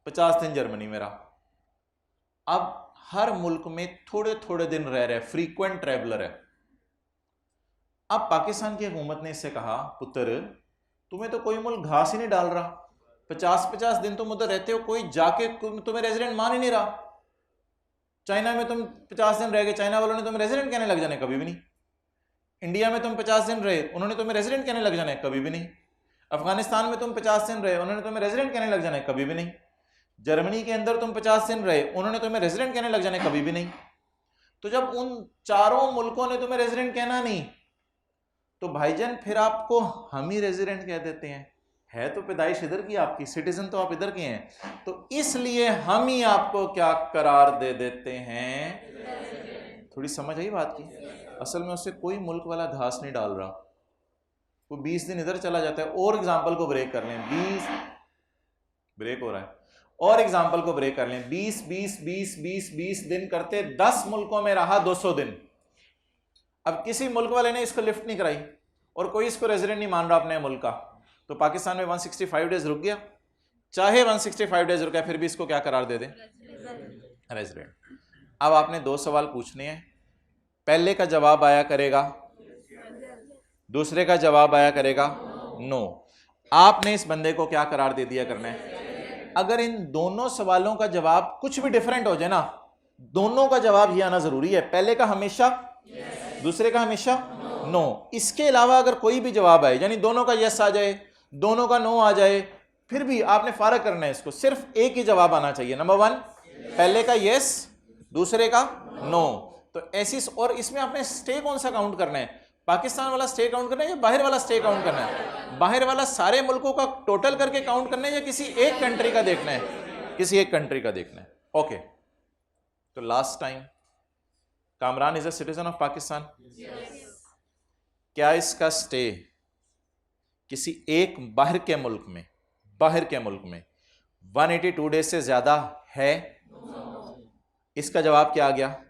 50 दिन जर्मनी में रहा। अब हर मुल्क में थोड़े थोड़े दिन रह रहे, फ्रीक्वेंट ट्रैवलर है। अब पाकिस्तान की हुकूमत ने इससे कहा, पुत्र तुम्हें तो कोई मुल्क घास ही नहीं डाल रहा, 50-50 दिन तुम उधर रहते हो, कोई जाके तुम्हें रेजिडेंट मान ही नहीं रहा। चाइना में तुम 50 दिन रह गए, चाइना वालों ने तुम्हें रेजिडेंट कहने लग जाने, कभी भी नहीं। इंडिया में तुम 50 दिन रहे, उन्होंने तुम्हें रेजिडेंट कहने लग जाने, कभी भी नहीं। अफगानिस्तान में तुम 50 दिन रहे, उन्होंने तुम्हें रेजिडेंट कहने लग जाने, कभी भी नहीं। जर्मनी के अंदर तुम 50 दिन रहे, उन्होंने तुम्हें रेजिडेंट कहने लग जाने, कभी भी नहीं। तो जब उन चारों मुल्कों ने तुम्हें रेजिडेंट कहना नहीं, तो भाईजान फिर आपको हम ही रेजिडेंट कह देते हैं। है तो पैदाइश इधर की आपकी, सिटीजन तो आप इधर के हैं, तो इसलिए हम ही आपको क्या करार दे देते हैं। थोड़ी समझ आई बात की? असल में उससे कोई मुल्क वाला घास नहीं डाल रहा, वो 20 दिन इधर चला जाता है। और एग्जाम्पल को ब्रेक कर लें, 20 ब्रेक हो रहा है, और एग्जाम्पल को ब्रेक कर लें, 20 दिन करते 10 मुल्कों में रहा 200 दिन। अब किसी मुल्क वाले ने इसको लिफ्ट नहीं कराई और कोई इसको रेजिडेंट नहीं मान रहा अपने मुल्क का, तो पाकिस्तान में 165 डेज रुक गया। चाहे 165 डेज रुका, फिर भी इसको क्या करार दे दें? रेजिडेंट। अब आपने दो सवाल पूछने हैं, पहले का जवाब आया करेगा, दूसरे का जवाब आया करेगा नो। आपने इस बंदे को क्या करार दे दिया करना है? अगर इन दोनों सवालों का जवाब कुछ भी डिफरेंट हो जाए ना, दोनों का जवाब ये आना जरूरी है, पहले का हमेशा दूसरे का हमेशा नो। इसके अलावा अगर कोई भी जवाब आए, यानी दोनों का यस आ जाए, दोनों का नो आ जाए, फिर भी आपने फारक करना है इसको, सिर्फ एक ही जवाब आना चाहिए। नंबर 1 पहले का यस, दूसरे का नो। तो ऐसी, और इसमें आपने स्टे कौन सा काउंट करना है? पाकिस्तान वाला स्टे काउंट करना है या बाहर वाला स्टे काउंट करना है? बाहर वाला सारे मुल्कों का टोटल करके काउंट करना है या किसी एक कंट्री का देखना है? किसी एक कंट्री का देखना है। ओके, तो last time, Kamran is a citizen of Pakistan. क्या इसका स्टे किसी एक बाहर के मुल्क में 182 डेज से ज्यादा है? इसका जवाब क्या आ गया?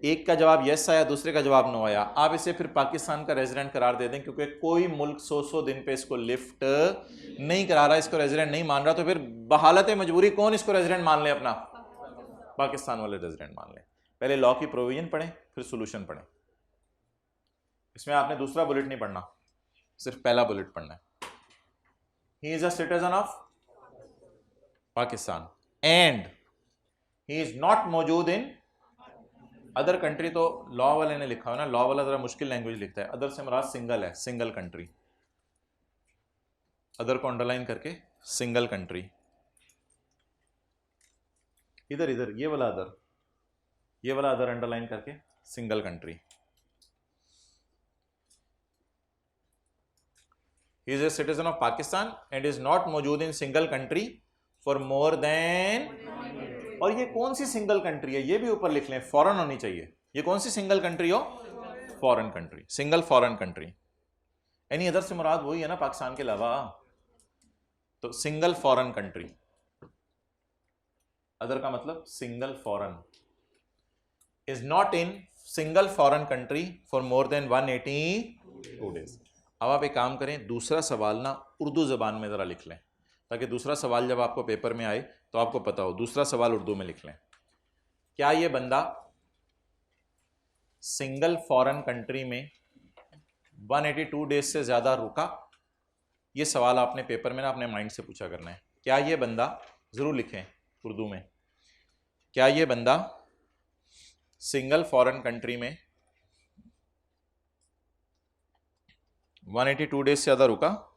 एक का जवाब यस आया, दूसरे का जवाब नो आया। आप इसे फिर पाकिस्तान का रेजिडेंट करार दे दें, क्योंकि कोई मुल्क 100 दिन पे इसको लिफ्ट नहीं करा रहा, इसको रेजिडेंट नहीं मान रहा। तो फिर बहालत मजबूरी कौन इसको रेजिडेंट मान ले? अपना पाकिस्तान वाले रेजिडेंट मान ले। पहले लॉ की प्रोविजन पढ़ें, फिर सोल्यूशन पढ़ें। इसमें आपने दूसरा बुलेट नहीं पढ़ना, सिर्फ पहला बुलेट पढ़ना है। ही is a citizen of Pakistan and he is not मौजूद इन अदर कंट्री। तो लॉ वाले ने लिखा है ना, लॉ वाला जरा मुश्किल लैंग्वेज लिखता है। अदर से मुराद सिंगल है, सिंगल कंट्री। अदर को अंडरलाइन करके सिंगल कंट्री, इधर इधर ये वाला अदर अंडरलाइन करके single country. He is a citizen of Pakistan and is not मौजूद in single country for more then, और ये कौन सी सिंगल कंट्री है ये भी ऊपर लिख लें, फॉरेन होनी चाहिए। ये कौन सी सिंगल कंट्री हो? Foreign country, single foreign country. Any other से मुराद वही है ना पाकिस्तान के अलावा, तो सिंगल फॉरेन कंट्री, अदर का मतलब single foreign, is not in single foreign country for more than 182 days. अब आप एक काम करें, दूसरा सवाल ना उर्दू ज़बान में ज़रा लिख लें, ताकि दूसरा सवाल जब आपको पेपर में आए तो आपको पता हो। दूसरा सवाल उर्दू में लिख लें, क्या ये बंदा सिंगल फॉरेन कंट्री में 182 डेज से ज़्यादा रुका? ये सवाल आपने पेपर में ना अपने माइंड से पूछा करना है। क्या ये बंदा, ज़रूर लिखें उर्दू में, क्या ये बंदा सिंगल फॉरेन कंट्री में 182 डेज से ज़्यादा रुका?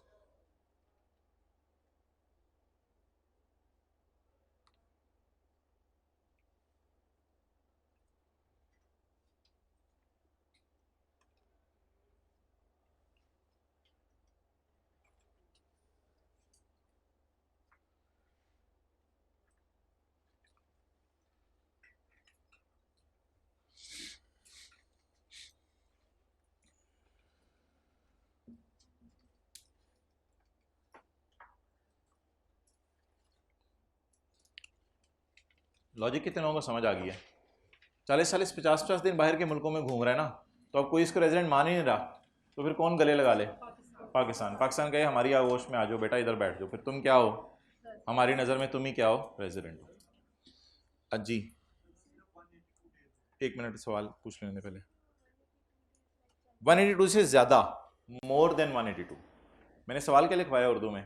लॉजिक कितने लोगों को समझ आ गई है? 40-40, 50-50 दिन बाहर के मुल्कों में घूम रहे हैं ना, तो अब कोई इसको रेजिडेंट मान ही नहीं रहा, तो फिर कौन गले लगा ले? पाकिस्तान कहे हमारी आगोश में आ जाओ बेटा, इधर बैठ जाओ, फिर तुम क्या हो हमारी नज़र में? तुम ही क्या हो? रेजिडेंट हो। अजी 1 मिनट सवाल पूछ लेने पहले। 182 से ज़्यादा, मोर देन 182, मैंने सवाल क्या लिखवाया उर्दू में?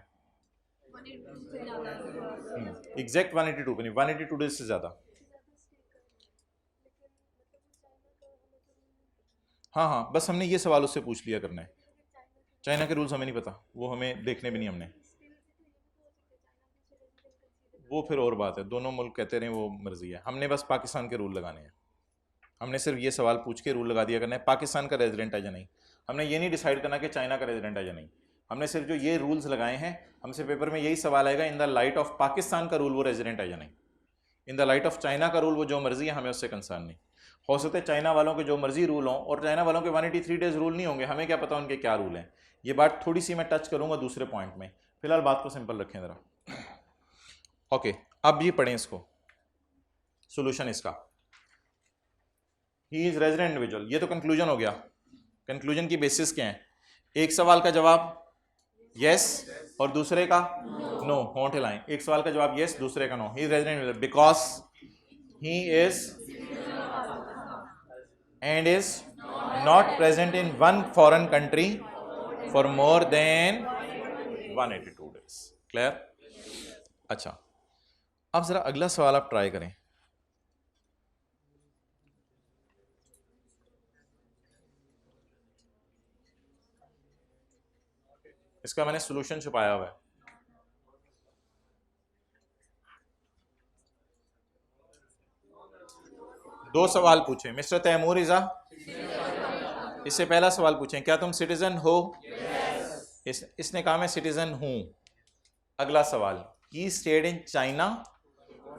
एग्जैक्ट 182 पे नहीं, 182 डेज से ज़्यादा। हाँ, बस हमने ये सवाल उससे पूछ लिया करना है। चाइना के रूल्स हमें नहीं पता, वो हमें देखने भी नहीं हमने, वो फिर और बात है, दोनों मुल्क कहते रहे वो मर्जी है। हमने बस पाकिस्तान के रूल लगाने हैं, हमने सिर्फ ये सवाल पूछ के रूल लगा दिया करना है पाकिस्तान का रेजिडेंट है या नहीं। हमने ये नहीं डिसाइड करना कि चाइना का रेजिडेंट है या नहीं, हमने सिर्फ जो ये रूल्स लगाए हैं, हमसे पेपर में यही सवाल आएगा, in the light of Pakistan का रूल वो रेजिडेंट है या नहीं, in the light of China का रूल वो जो मर्जी है, हमें उससे कंसर्न नहीं। हो सकता है चाइना वालों के जो मर्जी रूल हों और चाइना वालों के 183 डेज रूल नहीं होंगे, हमें क्या पता उनके क्या रूल हैं। ये बात थोड़ी सी मैं टच करूंगा दूसरे पॉइंट में, फिलहाल बात को सिंपल रखें ज़रा। ओके, अब ये पढ़ें इसको, सोल्यूशन इसका, ही इज रेजिडेंट इंडिविजुअल, ये तो कंक्लूजन हो गया। कंक्लूजन की बेसिस क्या है? एक सवाल का जवाब यस और दूसरे का नो, होंठ हिलाएं। एक सवाल का जवाब यस, दूसरे का no. He is resident individual because he is and is not present in one foreign country for more than 182 days. Clear? अच्छा, अब जरा अगला सवाल आप ट्राई करें। इसका मैंने सॉल्यूशन छुपाया हुआ है। दो सवाल पूछे मिस्टर तैमूर इज़ा, इससे पहला सवाल पूछें, क्या तुम सिटीजन हो? इसने कहा मैं सिटीजन हूं। अगला सवाल, he stayed in China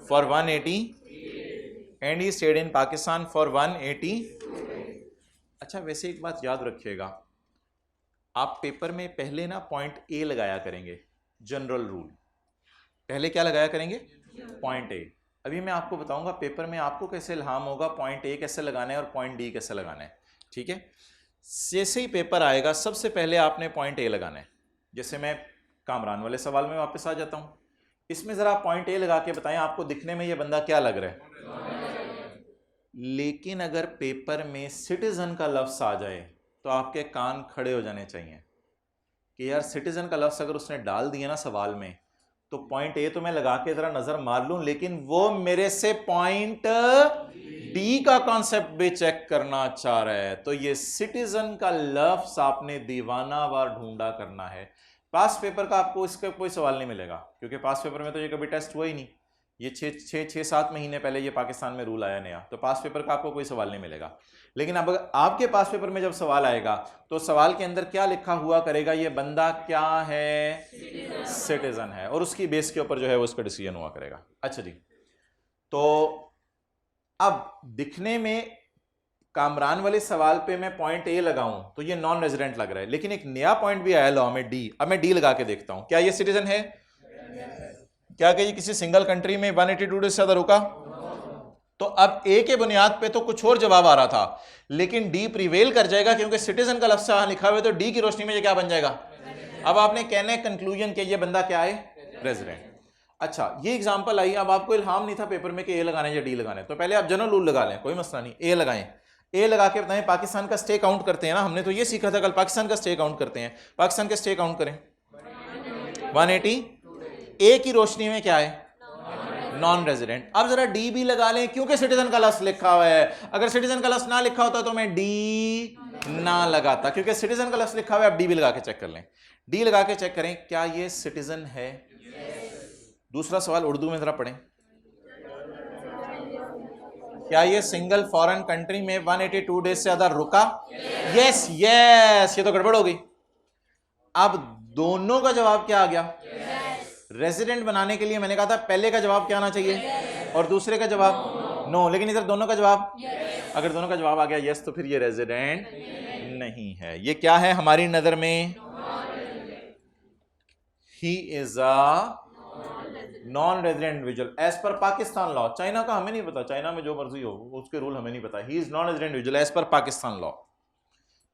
for 180 and he stayed in Pakistan for 180। अच्छा, वैसे एक बात याद रखिएगा, आप पेपर में पहले ना पॉइंट ए लगाया करेंगे, जनरल रूल पहले क्या लगाया करेंगे? Point A. अभी मैं आपको बताऊंगा पेपर में आपको कैसे इल्हाम होगा पॉइंट ए कैसे लगाना है और पॉइंट डी कैसे लगाना है, ठीक है? जैसे ही पेपर आएगा सबसे पहले आपने पॉइंट ए लगाना है। जैसे मैं कामरान वाले सवाल में वापस आ जाता हूँ, इसमें ज़रा पॉइंट ए लगा के बताएं आपको दिखने में ये बंदा क्या लग रहा है। लेकिन अगर पेपर में सिटीजन का लफ्ज़ आ जाए तो आपके कान खड़े हो जाने चाहिए कि यार सिटीजन का लफ्ज़ अगर उसने डाल दिया ना सवाल में, तो पॉइंट ए तो मैं लगा के ज़रा नज़र मार लूँ, लेकिन वो मेरे से पॉइंट डी का कॉन्सेप्ट भी चेक करना चाह रहा है। तो ये सिटीजन का लफ्ज़ आपने दीवाना वार ढूंढा करना है। पास्ट पेपर का आपको इसका कोई सवाल नहीं मिलेगा, क्योंकि पास्ट पेपर में तो ये कभी टेस्ट हुआ ही नहीं। ये 6-7 महीने पहले ये पाकिस्तान में रूल आया नया, तो पास्ट पेपर का आपको कोई सवाल नहीं मिलेगा। लेकिन अब आपके पास्ट पेपर में जब सवाल आएगा तो सवाल के अंदर क्या लिखा हुआ करेगा, ये बंदा क्या है, सिटीजन है, और उसकी बेस के ऊपर जो है वो उसका डिसीजन हुआ करेगा। अच्छा जी, तो अब दिखने में कामरान वाले सवाल पे मैं पॉइंट ए लगाऊं तो ये नॉन रेजिडेंट लग रहा है, लेकिन एक नया पॉइंट भी आया लॉ में, डी। अब मैं डी लगा के देखता हूं, क्या ये सिटीजन है? क्या कहीं किसी सिंगल कंट्री में 182 डेज से ज्यादा रुका? तो अब ए के बुनियाद पे तो कुछ और जवाब आ रहा था, लेकिन डी प्रिवेल कर जाएगा, क्योंकि सिटीजन का लफ्ज लिखा हुआ है, तो डी की रोशनी में ये क्या बन जाएगा? अब आपने कहने कंक्लूजन के ये बंदा क्या है, रेजिडेंट। अच्छा, ये एग्जांपल आई, अब आपको इल्हाम नहीं था पेपर में कि ए लगाने या डी लगाने, तो पहले आप जनरल रूल लगा लें, कोई मसला नहीं, ए लगाएं। ए लगा के बताएं पाकिस्तान का स्टे काउंट करते हैं ना, हमने तो ये सीखा था कल, पाकिस्तान का स्टे काउंट करते हैं। पाकिस्तान का स्टे काउंट करें 180। ए की रोशनी में क्या है, नॉन रेजिडेंट। अब जरा डी भी लगा लें, क्योंकि सिटीजन का लफ्ज लिखा हुआ है। अगर सिटीजन का लफ्ज ना लिखा होता तो मैं डी ना लगाता, क्योंकि सिटीजन का लफ्ज लिखा हुआ है। अब डी भी लगा के चेक कर लें, डी लगा के चेक करें क्या ये सिटीजन है। दूसरा सवाल उर्दू में जरा पढ़ें, क्या ये सिंगल फॉरेन कंट्री में 182 डेज से ज्यादा रुका? यस यस, ये तो गड़बड़ हो गई। अब दोनों का जवाब क्या आ गया? रेजिडेंट बनाने के लिए मैंने कहा था पहले का जवाब क्या आना चाहिए और दूसरे का जवाब नो, लेकिन इधर दोनों का जवाब अगर दोनों का जवाब आ गया यस, तो फिर ये रेजिडेंट नहीं है। ये क्या है हमारी नजर में? He is a non resident individual as per Pakistan law. China का हमें नहीं पता, चाइना में जो मर्जी हो उसके रूल हमें नहीं पता। He is non resident individual as per Pakistan law.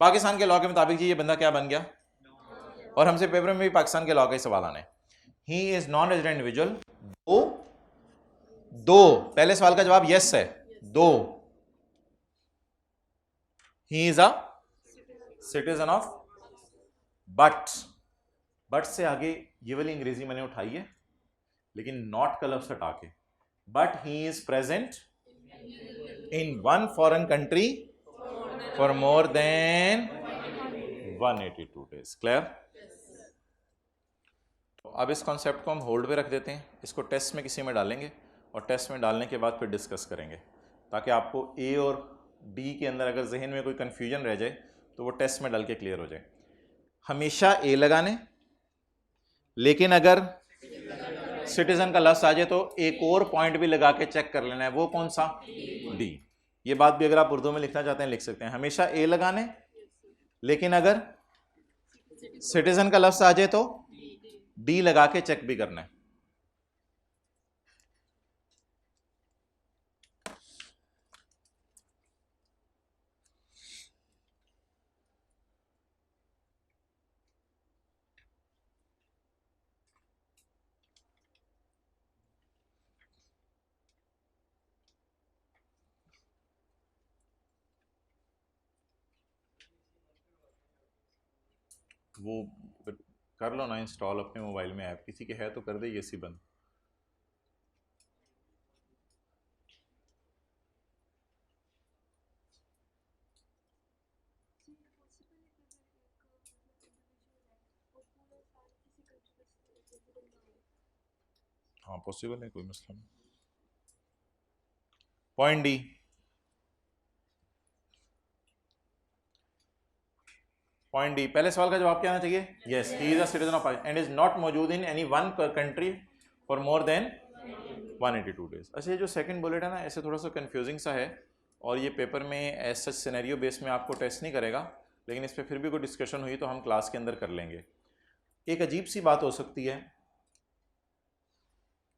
Pakistan के लॉ के मुताबिक ये बंदा क्या बन गया, और हमसे पेपर में भी पाकिस्तान के लॉ का ही सवाल आने। ही इज नॉन रेजिडेंट इंडिविजुअल। दो पहले सवाल का जवाब यस है, दो ही is a citizen of, but से आगे ये वाली अंग्रेजी मैंने उठाई है, लेकिन नॉट का लफ्ज हटा के, but he is present in one foreign country for more than 182 days. Clear? तो अब इस कॉन्सेप्ट को हम होल्ड पे रख देते हैं, इसको टेस्ट में किसी में डालेंगे और टेस्ट में डालने के बाद फिर डिस्कस करेंगे, ताकि आपको ए और डी के अंदर अगर जहन में कोई कंफ्यूजन रह जाए तो वो टेस्ट में डाल के क्लियर हो जाए। हमेशा ए लगाने, लेकिन अगर सिटीजन का लफ्ज आ जाए तो एक और पॉइंट भी लगा के चेक कर लेना है, वो कौन सा? डी। ये बात भी अगर आप उर्दू में लिखना चाहते हैं लिख सकते हैं, हमेशा ए लगाने, लेकिन अगर सिटीजन का लफ्ज आ जाए तो डी लगा के चेक भी करना है। वो कर लो ना इंस्टॉल अपने मोबाइल में ऐप, किसी के है तो कर दे ये सी बंद। हाँ पॉसिबल है, कोई मसला नहीं। पॉइंट डी, पॉइंट डी, पहले सवाल का जवाब क्या आना चाहिए? Yes, he is a citizen of and is not मौजूद in any one country for more than 182 days. अच्छा, ये जो सेकंड बुलेट है ना, ऐसे थोड़ा सा कंफ्यूजिंग सा है, और ये पेपर में एज सच सिनेरियो बेस में आपको टेस्ट नहीं करेगा, लेकिन इस पर फिर भी कोई डिस्कशन हुई तो हम क्लास के अंदर कर लेंगे। एक अजीब सी बात हो सकती है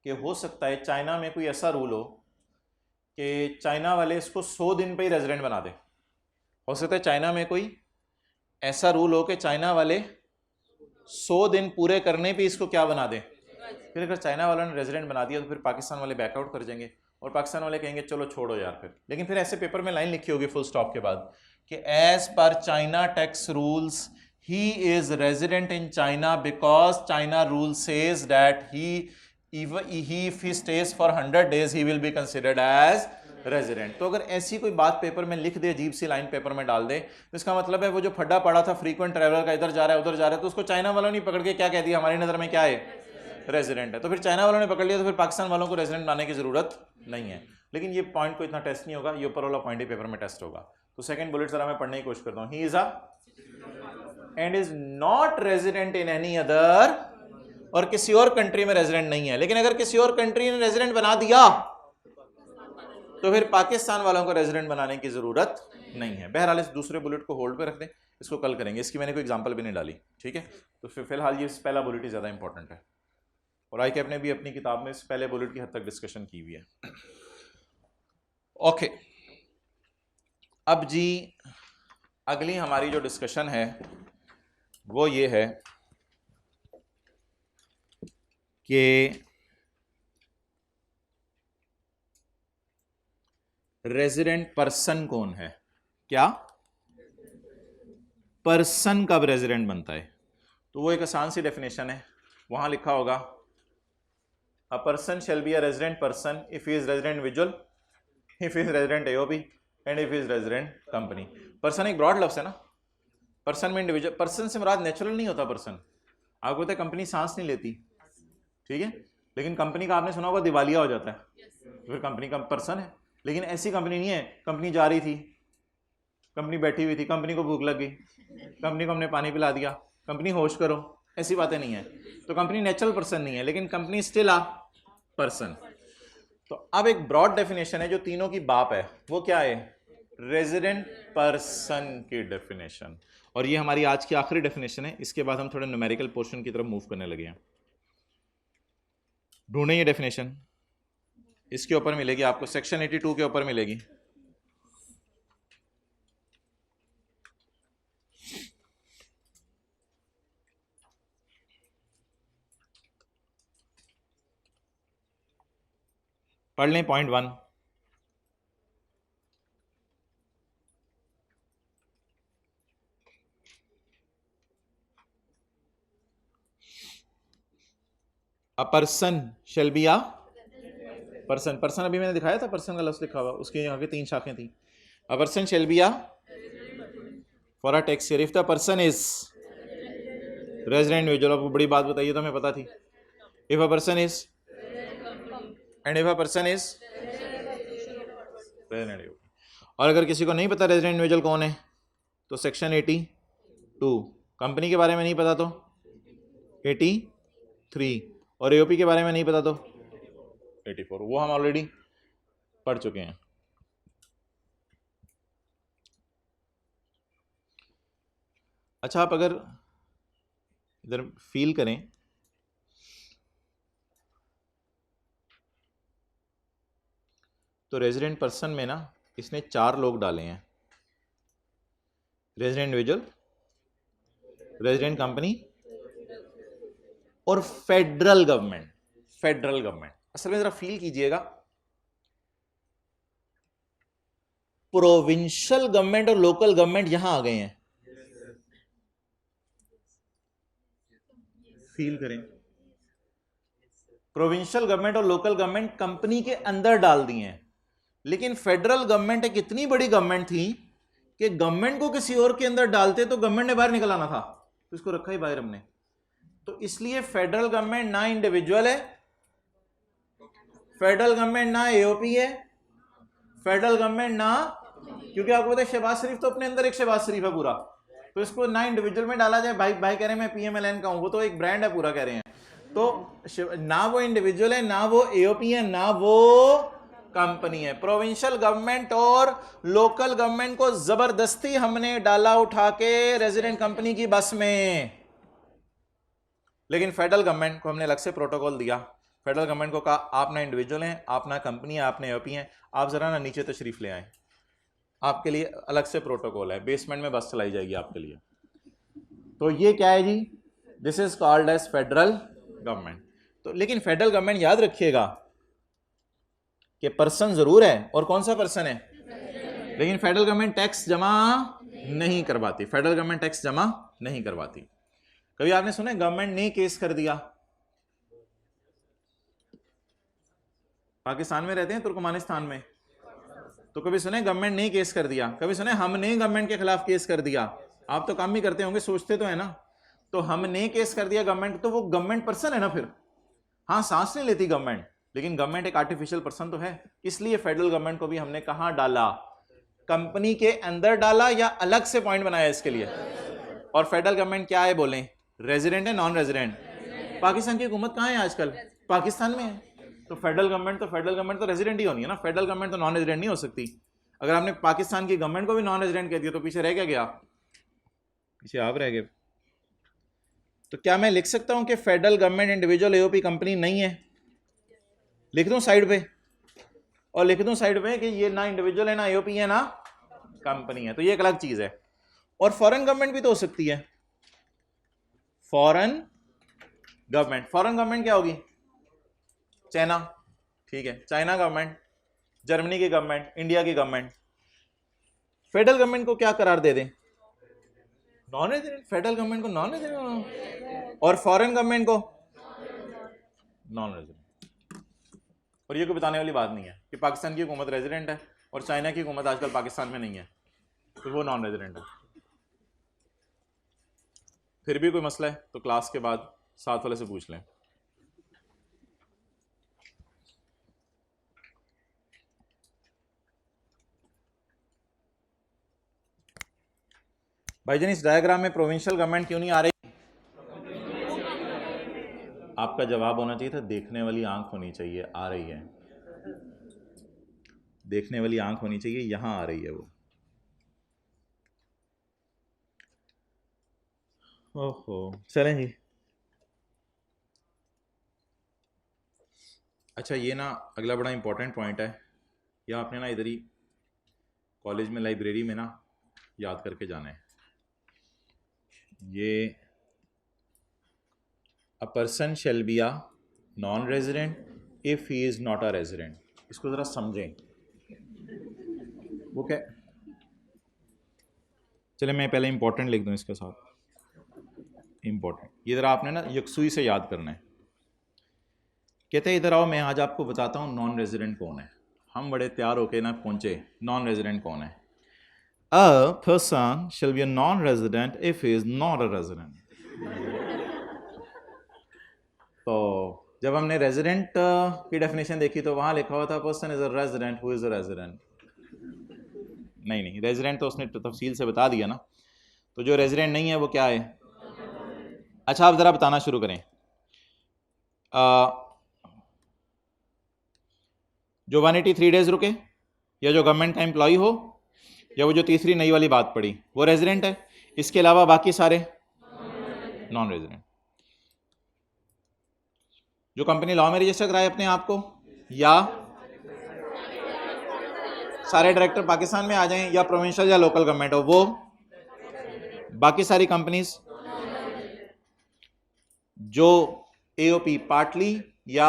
कि हो सकता है चाइना में कोई ऐसा रूल हो कि चाइना वाले इसको 100 दिन पे ही रेजिडेंट बना दे। हो सकता है चाइना में कोई ऐसा रूल हो कि चाइना वाले 100 दिन पूरे करने पे इसको क्या बना दे। फिर अगर चाइना वालों ने रेजिडेंट बना दिया तो फिर पाकिस्तान वाले बैकआउट कर जाएंगे और पाकिस्तान वाले कहेंगे चलो छोड़ो यार फिर। लेकिन फिर ऐसे पेपर में लाइन लिखी होगी फुल स्टॉप के बाद कि as per China tax rules he is resident in China because China rule says that he if he stays for 100 days he will be considered as resident. तो अगर ऐसी कोई बात पेपर में लिख दे, अजीब सी लाइन पेपर में डाल दे, तो इसका मतलब है वो जो फड्डा पड़ा था फ्रीक्वेंट ट्रैवलर का, इधर जा रहा है उधर जा रहा है, तो उसको चाइना वालों ने पकड़ के क्या कह दिया, हमारी नज़र में क्या है, रेजिडेंट है। तो फिर चाइना वालों ने पकड़ लिया, तो फिर पाकिस्तान वालों को रेजिडेंट बनाने की जरूरत नहीं है। लेकिन ये पॉइंट को इतना टेस्ट नहीं होगा, ये ऊपर वाला पॉइंट ही पेपर में टेस्ट होगा। तो सेकंड बुलेट जरा मैं पढ़ने की कोशिश करता हूँ। ही is a and is not resident in any other, और किसी और कंट्री में रेजिडेंट नहीं है। लेकिन अगर किसी और कंट्री ने रेजिडेंट बना दिया तो फिर पाकिस्तान वालों को रेजिडेंट बनाने की जरूरत नहीं है। बहरहाल इस दूसरे बुलेट को होल्ड पे रख दें, इसको कल करेंगे, इसकी मैंने कोई एग्जांपल भी नहीं डाली, ठीक है। तो फिलहाल ये पहला बुलेट ही ज्यादा इंपॉर्टेंट है, और आई कैप ने भी अपनी किताब में इस पहले बुलेट की हद तक डिस्कशन की हुई है। ओके, अब जी अगली हमारी जो डिस्कशन है वो ये है कि रेजिडेंट पर्सन कौन है। क्या पर्सन कब रेजिडेंट बनता है? तो वो एक आसान सी डेफिनेशन है, वहां लिखा होगा a person shall be a resident person if he is resident individual, if he is resident AOP and if he is resident company. Person एक ब्रॉड लफ्ज है ना, पर्सन में इंडिविजुअल, पर्सन से मुराद नेचुरल नहीं होता पर्सन। आपको पता है कंपनी सांस नहीं लेती, ठीक है, लेकिन कंपनी का आपने सुना होगा दिवालिया हो जाता है, तो फिर कंपनी का पर्सन है। लेकिन ऐसी कंपनी नहीं है, कंपनी जा रही थी, कंपनी बैठी हुई थी, कंपनी को भूख लग गई, कंपनी को हमने पानी पिला दिया, कंपनी होश करो, ऐसी बातें नहीं है। तो कंपनी नेचुरल पर्सन नहीं है, लेकिन कंपनी स्टिल आ पर्सन। तो अब एक ब्रॉड डेफिनेशन है जो तीनों की बाप है, वो क्या है, रेजिडेंट पर्सन की डेफिनेशन। और ये हमारी आज की आखिरी डेफिनेशन है, इसके बाद हम थोड़े न्यूमेरिकल पोर्शन की तरफ मूव करने लगे हैं। ढूंढें ये डेफिनेशन, इसके ऊपर मिलेगी आपको, सेक्शन 82 के ऊपर मिलेगी। पढ़ लें point 1। A person shall be a person, person अभी मैंने दिखाया था, पर्सन का लफ्ज लिखा हुआ, उसके यहाँ के 3 शाखें थी। A person shall be a for a tax year if the person is resident individual. आपको बड़ी बात बताइए तो हमें पता थी, if a person is and if a person is resident. और अगर किसी को नहीं पता रेजिडेंट इंडिविजुअल कौन है तो सेक्शन 82, कंपनी के बारे में नहीं पता तो 83, और एओपी के बारे में नहीं पता तो 84, वो हम ऑलरेडी पढ़ चुके हैं। अच्छा, आप अगर इधर फील करें तो रेजिडेंट पर्सन में ना इसने 4 लोग डाले हैं, रेजिडेंट इंडिविजुअल, रेजिडेंट कंपनी और फेडरल गवर्नमेंट। फेडरल गवर्नमेंट असल में जरा फील कीजिएगा, प्रोविंशियल गवर्नमेंट और लोकल गवर्नमेंट यहां आ गए हैं, फील करें, प्रोविंशियल गवर्नमेंट और लोकल गवर्नमेंट कंपनी के अंदर डाल दिए हैं। लेकिन फेडरल गवर्नमेंट एक इतनी बड़ी गवर्नमेंट थी कि गवर्नमेंट को किसी और के अंदर डालते तो गवर्नमेंट ने बाहर निकल आना था, तो इसको रखा ही बाहर हमने। तो इसलिए फेडरल गवर्नमेंट ना इंडिविजुअल है, फेडरल गवर्नमेंट ना एओपी है, फेडरल गवर्नमेंट ना, क्योंकि आपको पता है शहबाज शरीफ तो अपने अंदर एक शहबाज शरीफ है पूरा, तो इसको ना इंडिविजुअल में डाला जाए। भाई भाई कह रहे हैं मैं पीएमएलएन का हूं, वो तो एक ब्रांड है पूरा कह रहे हैं, तो ना वो इंडिविजुअल है, ना वो एओपी है, ना वो कंपनी है। प्रोविंशियल गवर्नमेंट और लोकल गवर्नमेंट को जबरदस्ती हमने डाला उठा के रेजिडेंट कंपनी की बस में, लेकिन फेडरल गवर्नमेंट को हमने अलग से प्रोटोकॉल दिया। फेडरल गवर्नमेंट को कहा आप ना इंडिविजुअल हैं, आप ना कंपनी है, आप ना एओपी हैं, आप जरा ना नीचे तशरीफ ले आए, आपके लिए अलग से प्रोटोकॉल है, बेसमेंट में बस चलाई जाएगी आपके लिए। तो ये क्या है जी, this is called as federal government. तो लेकिन फेडरल गवर्नमेंट याद रखिएगा कि पर्सन जरूर है, और कौन सा पर्सन है, लेकिन फेडरल गवर्नमेंट टैक्स जमा नहीं करवाती, फेडरल गवर्नमेंट टैक्स जमा नहीं करवाती। कभी आपने सुना गवर्नमेंट ने केस कर दिया, पाकिस्तान में रहते हैं तुर्कमानिस्तान में, तो कभी सुने गवर्नमेंट ने केस कर दिया, कभी सुने हमने गवर्नमेंट के खिलाफ केस कर दिया? आप तो काम भी करते होंगे, सोचते तो है ना। तो हमने केस कर दिया गवर्नमेंट, तो वो गवर्नमेंट पर्सन है ना फिर। हाँ, सांस नहीं लेती गवर्नमेंट, लेकिन गवर्नमेंट एक आर्टिफिशियल पर्सन तो है। इसलिए फेडरल गवर्नमेंट को भी हमने कहां डाला? कंपनी के अंदर डाला या अलग से पॉइंट बनाया इसके लिए? और फेडरल गवर्नमेंट क्या है बोलें? रेजिडेंट है, नॉन रेजिडेंट? पाकिस्तान की हुकूमत कहां है आजकल? पाकिस्तान में है। तो फेडरल गवर्नमेंट तो रेजिडेंट ही होनी है ना, फेडरल गवर्नमेंट तो नॉन रेजिडेंट नहीं हो सकती। अगर आपने पाकिस्तान की गवर्नमेंट को भी नॉन रेजिडेंट कह दिया तो पीछे रह क्या गया? पीछे आप रह गए। तो क्या मैं लिख सकता हूं कि federal government individual AOP company नहीं है? लिख दूं साइड पे, और लिख दूं साइड पे कि ये ना इंडिविजुअल है, ना एओपी है, ना कंपनी है। तो ये एक अलग चीज है। और फॉरेन गवर्नमेंट भी तो हो सकती है। फॉरेन गवर्नमेंट क्या होगी? चाइना, ठीक है, चाइना गवर्नमेंट, जर्मनी की गवर्नमेंट, इंडिया की गवर्नमेंट। फेडरल गवर्नमेंट को क्या करार दे दें? Non resident. फेडरल गवर्नमेंट को नॉन रेजिडेंट और फॉरेन गवर्नमेंट को नॉन रेजिडेंट। और ये कोई बताने वाली बात नहीं है कि पाकिस्तान की हुकूमत रेजिडेंट है और चाइना की हुकूमत आजकल पाकिस्तान में नहीं है, तो वो नॉन रेजिडेंट है। फिर भी कोई मसला है तो क्लास के बाद साथ वाले से पूछ लें। भाईजान, इस डायग्राम में प्रोविंशियल गवर्नमेंट क्यों नहीं आ रही? आपका जवाब होना चाहिए था देखने वाली आंख होनी चाहिए, आ रही है। देखने वाली आंख होनी चाहिए, यहां आ रही है वो। ओहो, चलें जी। अच्छा, ये ना अगला बड़ा इंपॉर्टेंट पॉइंट है, या आपने ना इधर ही कॉलेज में लाइब्रेरी में ना याद करके जाना है। ये a person shall be a non resident if he is not a resident. इसको ज़रा समझें। वो क्या? चले मैं पहले इंपॉर्टेंट लिख दूं इसके साथ। इंपॉर्टेंट, ये ज़रा आपने ना यकसुई से याद करना है। कहते हैं इधर आओ, मैं आज आपको बताता हूँ नॉन रेजिडेंट कौन है। हम बड़े तैयार होके ना पहुंचे, नॉन रेजिडेंट कौन है? A person shall be a non resident if he is not a resident. तो जब हमने रेजिडेंट की डेफिनेशन देखी तो वहां लिखा हुआ था person is a resident who is a resident. नहीं, रेजिडेंट तो उसने तफसील से बता दिया ना। तो जो रेजिडेंट नहीं है वो क्या है? अच्छा, आप ज़रा बताना शुरू करें। जो 183 डेज रुके, या जो गवर्नमेंट का एम्प्लॉय हो, या वो जो तीसरी नई वाली बात पड़ी, वो रेजिडेंट है। इसके अलावा बाकी सारे नॉन रेजिडेंट। जो कंपनी लॉ में रजिस्टर कराए अपने आप को, या सारे डायरेक्टर पाकिस्तान में आ जाएं, या प्रोविंशियल या लोकल गवर्नमेंट हो, वो बाकी सारी कंपनीज जो एओपी पार्टली या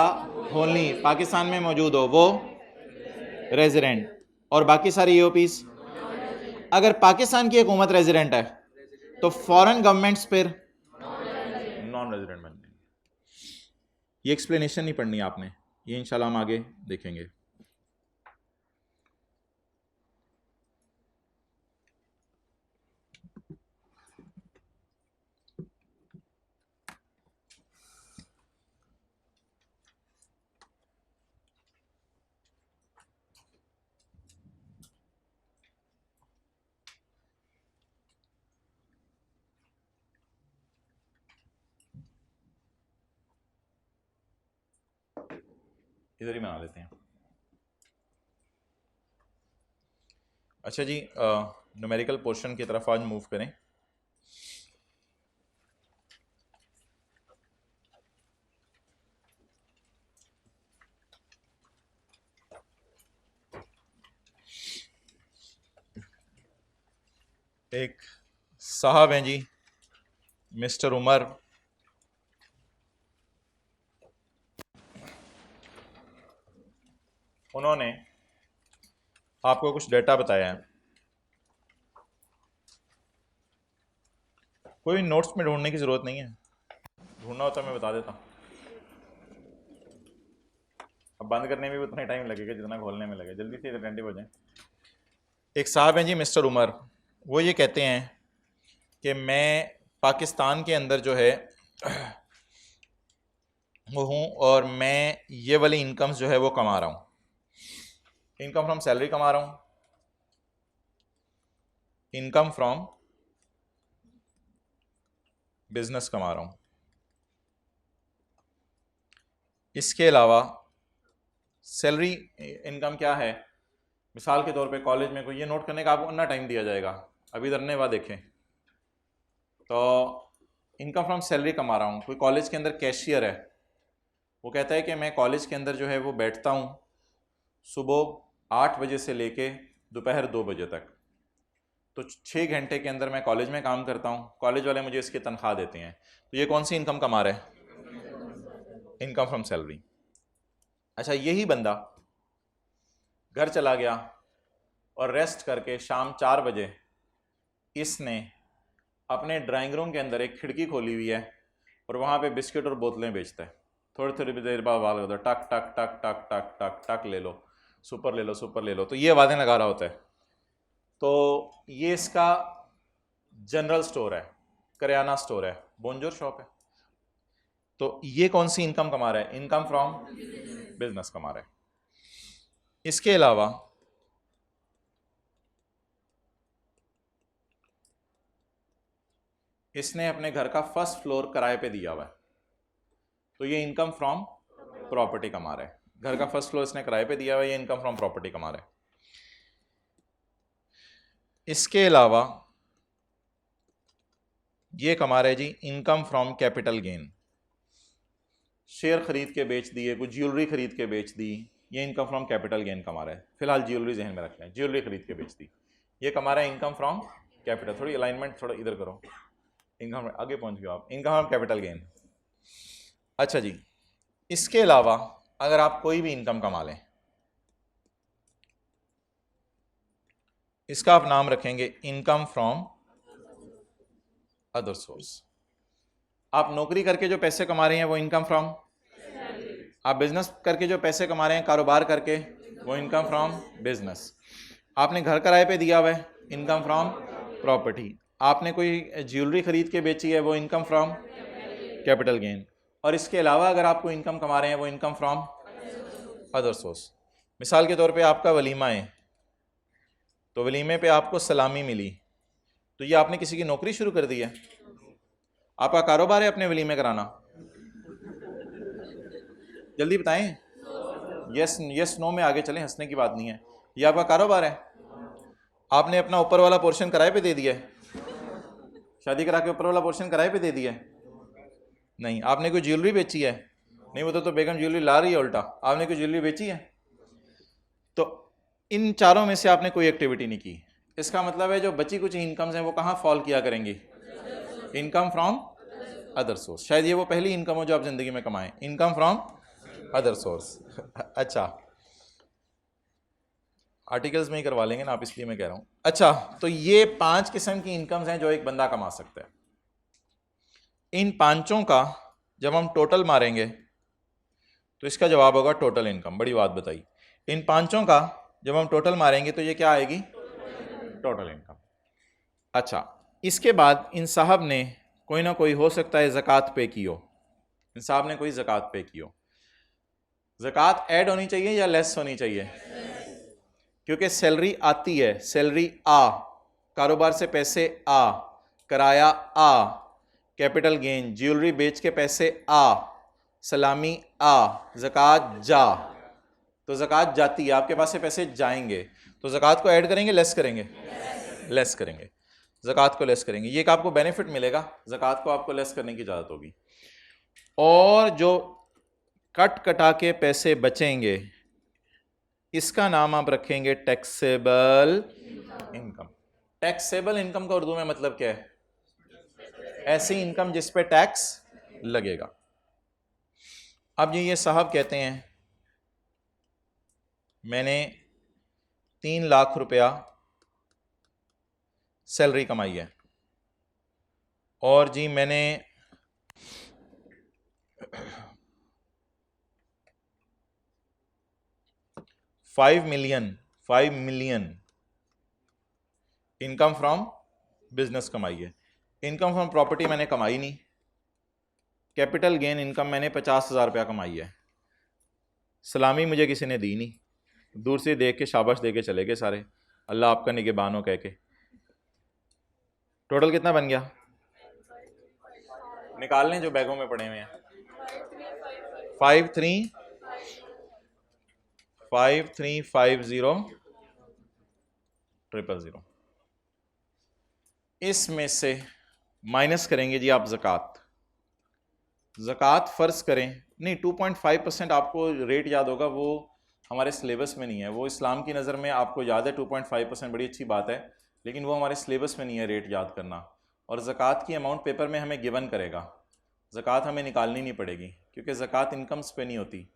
होनली पाकिस्तान में मौजूद हो, वो रेजिडेंट। और बाकी सारी एओपीज, अगर पाकिस्तान की हुकूमत रेजिडेंट है तो फॉरेन गवर्नमेंट्स फिर नॉन रेजिडेंट बन गए। ये एक्सप्लेनेशन नहीं पढ़नी आपने, ये इंशाल्लाह हम आगे देखेंगे। इधर ही बना लेते हैं। अच्छा जी, न्यूमेरिकल पोर्शन की तरफ आज मूव करें। एक साहब हैं जी, मिस्टर उमर। उन्होंने आपको कुछ डेटा बताया है। कोई नोट्स में ढूंढने की ज़रूरत नहीं है, ढूंढना होता मैं बता देता। अब बंद करने में भी उतना ही टाइम लगेगा जितना खोलने में लगेगा। जल्दी से अटेंटिव हो जाएं। एक साहब हैं जी मिस्टर उमर, वो ये कहते हैं कि मैं पाकिस्तान के अंदर जो है वो हूँ और मैं ये वाली इनकम्स जो है वो कमा रहा हूँ, इनकम फ्रॉम सैलरी कमा रहा हूँ, इनकम फ्रॉम बिजनेस कमा रहा हूँ, इसके अलावा सैलरी इनकम क्या है। मिसाल के तौर पे कॉलेज में कोई ये नोट करने का आपको ना टाइम दिया जाएगा, अभी इधर ने देखें तो इनकम फ्रॉम सैलरी कमा रहा हूँ। कोई कॉलेज के अंदर कैशियर है, वो कहता है कि मैं कॉलेज के अंदर जो है वो बैठता हूँ सुबह 8 बजे से लेके दोपहर 2 बजे तक, तो 6 घंटे के अंदर मैं कॉलेज में काम करता हूँ, कॉलेज वाले मुझे इसकी तनख्वाह देते हैं। तो ये कौन सी इनकम कमा रहा है? Income from salary. अच्छा, यही बंदा घर चला गया और रेस्ट करके शाम 4 बजे इसने अपने ड्राइंग रूम के अंदर एक खिड़की खोली हुई है और वहाँ पे बिस्किट और बोतलें बेचता है। थोड़ी थोड़ी देर बाद आवाज़ होता है टक टक टक टक टक टक टक, ले लो सुपर, ले लो सुपर, ले लो। तो ये आवाज़ें लगा रहा होता है। तो ये इसका जनरल स्टोर है, करियाना स्टोर है, बोनजोर शॉप है। तो ये कौन सी इनकम कमा रहा है? इनकम फ्रॉम बिजनेस कमा रहा है। इसके अलावा इसने अपने घर का फर्स्ट फ्लोर किराए पे दिया हुआ है, तो ये इनकम फ्रॉम प्रॉपर्टी कमा रहा है। घर का फर्स्ट फ्लोर इसने किराए पे दिया हुआ है, ये इनकम फ्रॉम प्रॉपर्टी कमा रहा है। इसके अलावा ये कमा रहे जी income from capital gain, share खरीद के बेच दिए, कुछ ज्वेलरी खरीद के बेच दी, ये इनकम फ्रॉम कैपिटल गेन कमा रहा है। फिलहाल ज्वेलरी जहन में रख लें, ज्वेलरी खरीद के बेच दी, ये कमा रहा है इनकम फ्रॉम कैपिटल। थोड़ी अलाइनमेंट थोड़ा इधर करो, इनकम आगे पहुंच गए आप, इनकम फ्रॉम कैपिटल गेन। अच्छा जी, इसके अलावा अगर आप कोई भी इनकम कमा लें, इसका आप नाम रखेंगे इनकम फ्रॉम अदर सोर्स। आप नौकरी करके जो पैसे कमा रहे हैं वो इनकम फ्रॉम, आप बिजनेस करके जो पैसे कमा रहे हैं कारोबार करके, वो इनकम फ्रॉम बिजनेस। आपने घर किराए पे दिया हुआ है, इनकम फ्रॉम प्रॉपर्टी। आपने कोई ज्वेलरी खरीद के बेची है, वो इनकम फ्रॉम कैपिटल गेन। और इसके अलावा अगर आपको इनकम कमा रहे हैं वो इनकम फ्रॉम अदर सोर्स। मिसाल के तौर पे आपका वलीमा है, तो वलीमे पे आपको सलामी मिली, तो ये आपने किसी की नौकरी शुरू कर दी है? आपका कारोबार है अपने वलीमे कराना? जल्दी बताएं, यस यस नो में आगे चलें, हंसने की बात नहीं है। ये आपका कारोबार है, आपने अपना ऊपर वाला पोर्शन किराए पे दे दिया है, शादी करा के ऊपर वाला पोर्शन किराए पे दे दिया है? नहीं। आपने कोई ज्वेलरी बेची है? नहीं, वो तो बेगम ज्वेलरी ला रही है उल्टा, आपने कोई ज्वेलरी बेची है? तो इन चारों में से आपने कोई एक्टिविटी नहीं की। इसका मतलब है जो बची कुछ इनकम्स हैं वो कहाँ फॉल किया करेंगी? Income from other source. शायद ये वो पहली इनकम हो जो आप जिंदगी में कमाएं, इनकम फ्रॉम अदर सोर्स। अच्छा, आर्टिकल्स में ही करवा लेंगे ना आप, इसलिए मैं कह रहा हूं। अच्छा, तो ये 5 किस्म की इनकम्स हैं जो एक बंदा कमा सकता है। इन पांचों का जब हम टोटल मारेंगे तो इसका जवाब होगा टोटल इनकम। बड़ी बात बताई। इन पांचों का जब हम टोटल मारेंगे तो ये क्या आएगी? Total income. अच्छा, इसके बाद इन साहब ने कोई ना कोई, हो सकता है ज़कात पे की हो, इन साहब ने कोई ज़कात पे की हो। ज़कात ऐड होनी चाहिए या लेस होनी चाहिए? क्योंकि सैलरी आती है, सैलरी आ, कारोबार से पैसे आ, किराया आ, कैपिटल गेन ज्वेलरी बेच के पैसे आ, सलामी आ, ज़कात जा। तो ज़कात जाती है, आपके पास से पैसे जाएंगे, तो ज़कात को ऐड करेंगे लेस करेंगे? लेस करेंगे, ज़कात को लेस करेंगे। ये एक आपको बेनिफिट मिलेगा, ज़कात को आपको लेस करने की इजाज़त होगी। और जो कट कटा के पैसे बचेंगे इसका नाम आप रखेंगे टैक्सेबल इनकम। टैक्सेबल इनकम का उर्दू में मतलब क्या है? ऐसी इनकम जिस पे टैक्स लगेगा। अब ये साहब कहते हैं मैंने 3 लाख रुपया सैलरी कमाई है और जी मैंने 5 मिलियन इनकम फ्रॉम बिजनेस कमाई है। इनकम फ्रॉम प्रॉपर्टी मैंने कमाई नहीं। कैपिटल गेन इनकम मैंने 50,000 रुपया कमाई है। सलामी मुझे किसी ने दी नहीं, दूर से देख के शाबाश दे के चले गए सारे, अल्लाह आपका निगहबान हो कह के। टोटल कितना बन गया? निकाल लें जो बैगों में पड़े हुए हैं। 5350,000। इसमें से माइनस करेंगे जी आप ज़कात। ज़कात फ़र्ज़ करें, नहीं 2.5% आपको रेट याद होगा, वो हमारे सिलेबस में नहीं है। वो इस्लाम की नज़र में आपको याद है 2.5% बड़ी अच्छी बात है, लेकिन वो हमारे सिलेबस में नहीं है रेट याद करना। और ज़कात की अमाउंट पेपर में हमें गिवन करेगा, ज़कात हमें निकालनी नहीं पड़ेगी क्योंकि ज़कात इनकम्स पे नहीं होती,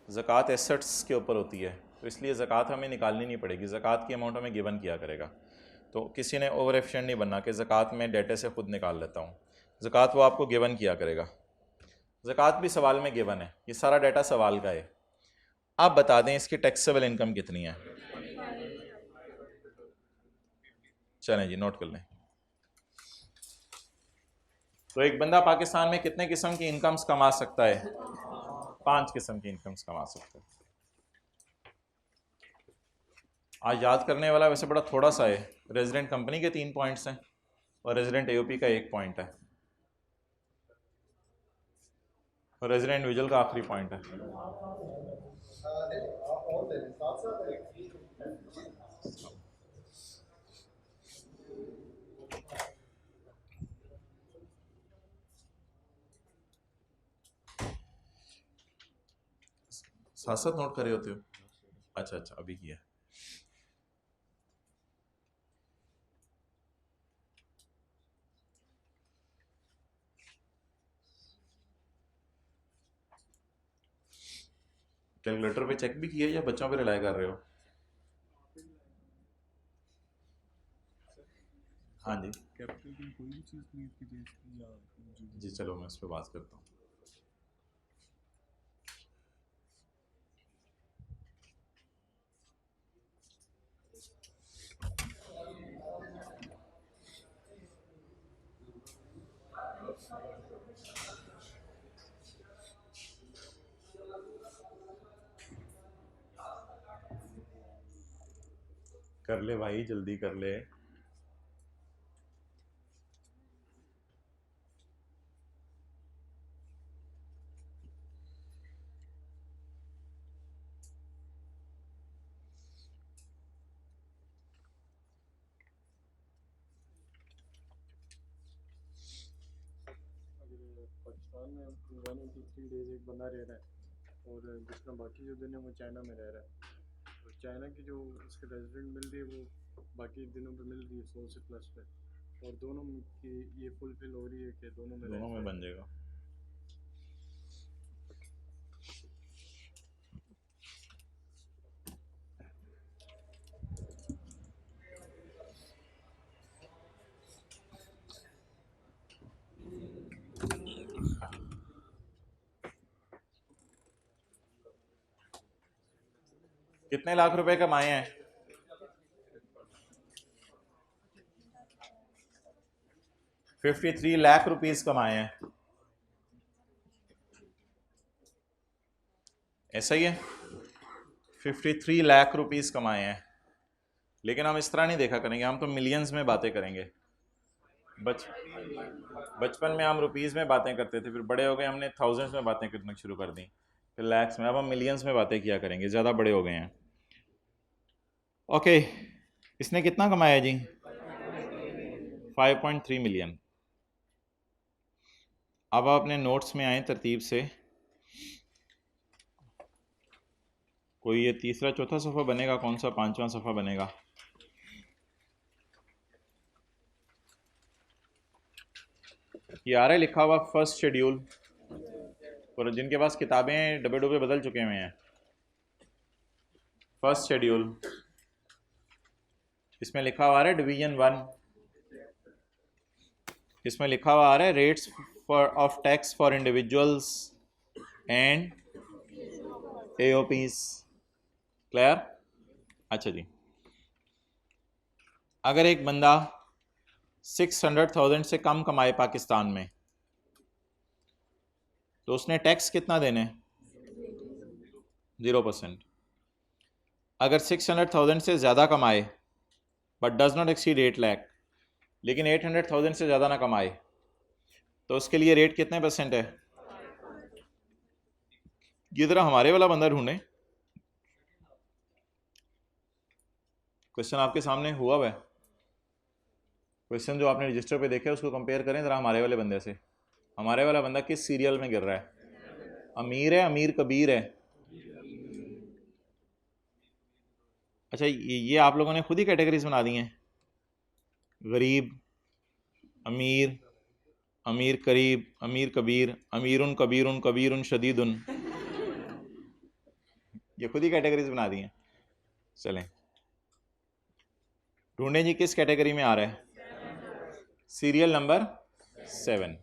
ज़कात एसेट्स के ऊपर होती है, तो इसलिए ज़कात हमें निकालनी नहीं पड़ेगी। ज़कात की अमाउंट हमें गिवन किया करेगा। तो किसी ने ओवर एफिशिएंट नहीं बनना कि ज़कात मैं डेटे से खुद निकाल लेता हूँ। ज़कात वो आपको गिवन किया करेगा। ज़कात भी सवाल में गिवन है, ये सारा डाटा सवाल का है। आप बता दें इसकी टैक्सेबल इनकम कितनी है। चलें जी नोट कर लें। तो एक बंदा पाकिस्तान में कितने किस्म की इनकम्स कमा सकता है? 5 किस्म की इनकम्स कमा सकता है। आज याद करने वाला वैसे बड़ा थोड़ा सा है। रेजिडेंट कंपनी के 3 पॉइंट्स हैं और रेजिडेंट एओपी का 1 पॉइंट है और रेजिडेंट इंडिविजुअल का आखिरी पॉइंट है। साथ साथ नोट कर रहे होते हो? अच्छा अच्छा, अभी किया। कैलकुलेटर पे चेक भी किया या बच्चों पे रिलाई कर रहे हो? हाँ जी कैपिटल की कोई भी चीज़ खरीद की जाए या जी, चलो मैं इस पर बात करता हूँ। कर ले भाई, जल्दी कर ले। अगर पाकिस्तान में 183 डेज एक बंदा रह रहा है और जितना बाकी जो दिन है वो चाइना में रह रहा है, और चाइना की जो उसके रेजिडेंट मिल रही है वो बाकी दिनों पे मिल रही है 100 से प्लस पे, और दोनों की ये फुलफिल हो रही है कि दोनों में बन जाएगा। कितने लाख रुपए कमाए हैं? 53 लाख रुपीस कमाए हैं। ऐसा ही है, 53 लाख रुपीस कमाए हैं। लेकिन हम इस तरह नहीं देखा करेंगे, हम तो मिलियंस में बातें करेंगे। बचपन में हम रुपीस में बातें करते थे, फिर बड़े हो गए हमने थाउजेंड्स में बातें करना शुरू कर दी, फिर लैक्स में, अब हम मिलियंस में बातें किया करेंगे, ज़्यादा बड़े हो गए हैं। ओके, इसने कितना कमाया जी? 5.3 मिलियन। अब आप अपने नोट्स में आए तरतीब से, कोई ये तीसरा चौथा सफ़ा बनेगा, कौन सा पांचवा सफ़ा बनेगा? ये आ रहा है लिखा हुआ फर्स्ट शेड्यूल, और जिनके पास किताबें डब्बे डब्बे बदल चुके हुए हैं, फर्स्ट शेड्यूल, इसमें लिखा हुआ आ रहा है डिवीजन 1, इसमें लिखा हुआ आ रहा है rates for of tax for individuals and AOPs. Clear? अच्छा जी, अगर एक बंदा 600,000 से कम कमाए पाकिस्तान में, तो उसने टैक्स कितना देने? 0%। अगर 600,000 से ज़्यादा कमाए but does not exceed 8 lakh, लेकिन 800,000 से ज़्यादा ना कमाए, तो उसके लिए रेट कितने % है? ये ज़रा हमारे वाला बंदा ढूंढे। क्वेश्चन आपके सामने हुआ हुआ है, क्वेश्चन जो आपने रजिस्टर पे देखे उसको कंपेयर करें ज़रा हमारे वाले बंदे से। हमारे वाला बंदा किस सीरियल में गिर रहा है? अमीर है, अमीर कबीर है? अच्छा, ये आप लोगों ने खुद ही कैटेगरीज बना दी हैं, गरीब, अमीर, अमीर करीब, अमीर कबीर, अमीरुन कबीरुन कबीरुन शदीदुन, ये खुद ही कैटेगरीज बना दी हैं। चलें ढूंढें जी किस कैटेगरी में आ रहा है? Serial number 7।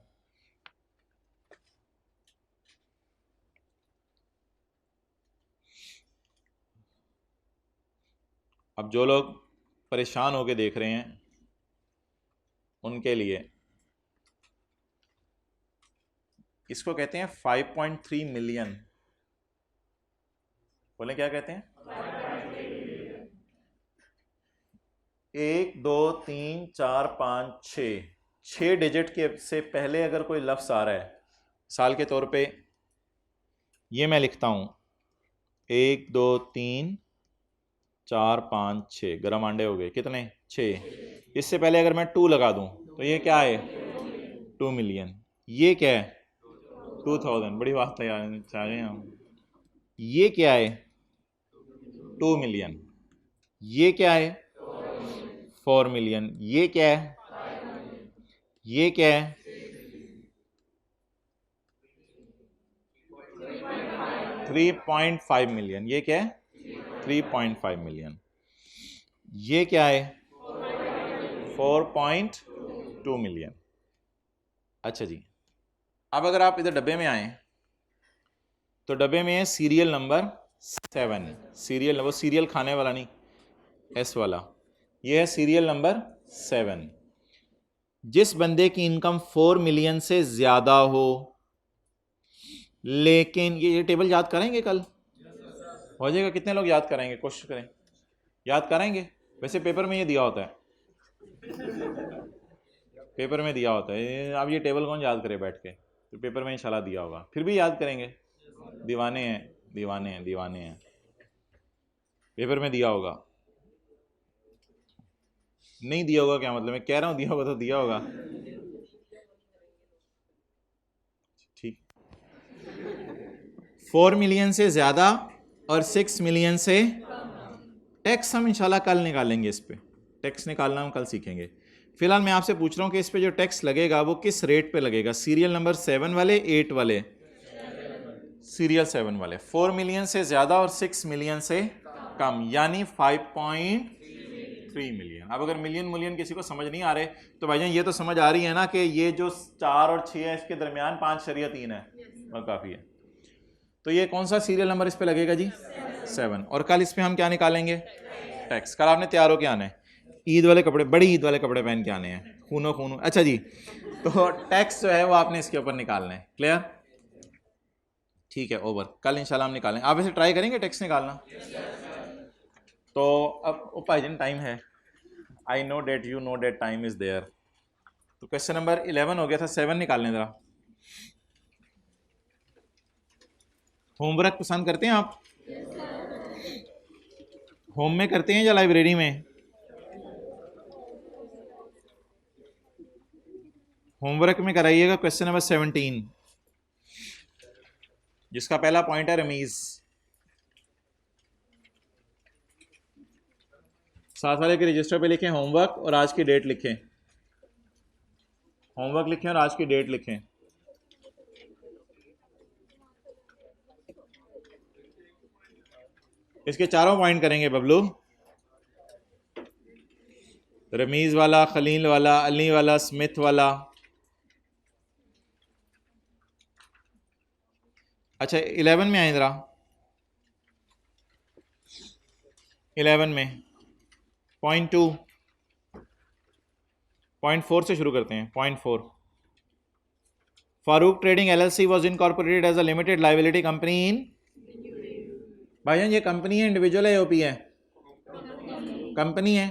अब जो लोग परेशान होकर देख रहे हैं उनके लिए इसको कहते हैं 5.3 मिलियन। बोले क्या कहते हैं? 1 2 3 4 5 6 डिजिट के से पहले अगर कोई लफ्ज़ आ रहा है, साल के तौर पे ये मैं लिखता हूँ 1 2 3 4 5 6, गरम अंडे हो गए कितने? 6। इससे पहले अगर मैं 2 लगा दूं तो ये क्या है? 2 मिलियन। ये क्या है? 2000। बड़ी बात है यार, चाहे हम। ये क्या है? 2 मिलियन। ये क्या है? 4 मिलियन। ये क्या है? ये क्या है? 3.5 मिलियन। ये क्या है? 3.5 मिलियन। ये क्या है? 4.2 मिलियन। अच्छा जी, अब अगर आप इधर डब्बे में आए तो डब्बे में है सीरियल नंबर 7। सीरियल, वो सीरियल खाने वाला नहीं, एस वाला। ये है सीरियल नंबर 7। जिस बंदे की इनकम 4 मिलियन से ज़्यादा हो, लेकिन ये टेबल याद करेंगे कल? हो जाएगा? कितने लोग याद करेंगे? कोशिश करें, याद करेंगे। वैसे पेपर में ये दिया होता है, पेपर में दिया होता है। अब ये टेबल कौन याद करे बैठ के? तो पेपर में इंशाल्लाह दिया होगा, फिर भी याद करेंगे। दीवाने हैं, दीवाने हैं, दीवाने हैं। पेपर में दिया होगा। नहीं दिया होगा क्या मतलब? मैं कह रहा हूँ दिया होगा तो दिया होगा। ठीक, 4 मिलियन से ज़्यादा और 6 मिलियन से टैक्स हम इंशाल्लाह कल निकालेंगे। इस पे टैक्स निकालना हम कल सीखेंगे। फिलहाल मैं आपसे पूछ रहा हूँ कि इस पे जो टैक्स लगेगा वो किस रेट पे लगेगा? सीरियल नंबर 7 वाले, 8 वाले? सीरियल 7 वाले। 4 मिलियन से ज़्यादा और 6 मिलियन से कम, यानी 5.3 मिलियन। अब अगर मिलियन किसी को समझ नहीं आ रहे तो भाईजान ये तो समझ आ रही है ना कि ये जो 4 और 6 है इसके दरमियान 5 शरिया 3 है, और काफ़ी है। तो ये कौन सा सीरियल नंबर इस पे लगेगा जी? 7। और कल इस पे हम क्या निकालेंगे? टैक्स। कल आपने तैयार होके आना है, ईद वाले कपड़े, बड़ी ईद वाले कपड़े पहन के आने हैं, खूनो खूनो। अच्छा जी, तो टैक्स जो है वो आपने इसके ऊपर निकालना है। क्लियर? ठीक है, ओवर। कल इंशाल्लाह हम निकालें। आप वैसे ट्राई करेंगे टैक्स निकालना? तो अब ओ भाईजान टाइम है, I know that, you know that time is there. तो क्वेश्चन नंबर 11 हो गया था, 7 निकालने ज़रा। होमवर्क पसंद करते हैं आप? होम में करते हैं या लाइब्रेरी में? होमवर्क में कराइएगा क्वेश्चन नंबर 17, जिसका पहला पॉइंट है रमीज। साथ वाले के रजिस्टर पे लिखें होमवर्क और आज की डेट लिखें। होमवर्क लिखें और आज की डेट लिखें। इसके चारों पॉइंट करेंगे बबलू। रमीज वाला, खलील वाला, अली वाला, स्मिथ वाला। अच्छा 11 में आए ज़रा। 11 में पॉइंट 2, पॉइंट 4 से शुरू करते हैं। Point 4, Farooq trading LLC was incorporated as a limited liability company in, भाईजान ये कंपनी है, इंडिविजुअल है, AOP है? कंपनी है।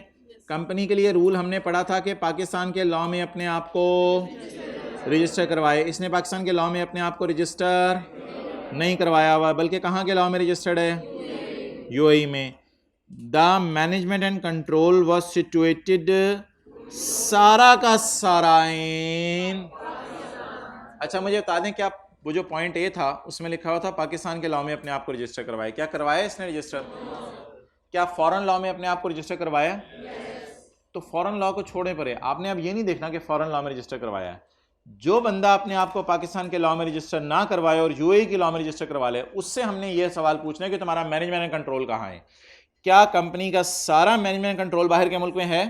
कंपनी के लिए रूल हमने पढ़ा था कि पाकिस्तान के लॉ में अपने आप को रजिस्टर करवाए। इसने पाकिस्तान के लॉ में अपने आप को रजिस्टर नहीं करवाया हुआ, बल्कि कहाँ के लॉ में रजिस्टर्ड है? UAE में। The management and control was situated, सारा का सारा इन, अच्छा मुझे बता दें क्या वो जो पॉइंट A था उसमें लिखा हुआ था पाकिस्तान के लॉ में अपने आप को रजिस्टर करवाए, क्या करवाया इसने रजिस्टर? क्या फॉरेन लॉ में अपने आप को रजिस्टर करवाया? तो फॉरेन लॉ को छोड़े परे, आपने अब ये नहीं देखना कि फॉरेन लॉ में रजिस्टर करवाया है। जो बंदा अपने आप को पाकिस्तान के लॉ में रजिस्टर ना करवाए और UAE के लॉ में रजिस्टर करवा ले, उससे हमने ये सवाल पूछना है कि तुम्हारा मैनेजमेंट एंड कंट्रोल कहाँ है? क्या कंपनी का सारा मैनेजमेंट कंट्रोल बाहर के मुल्क में है?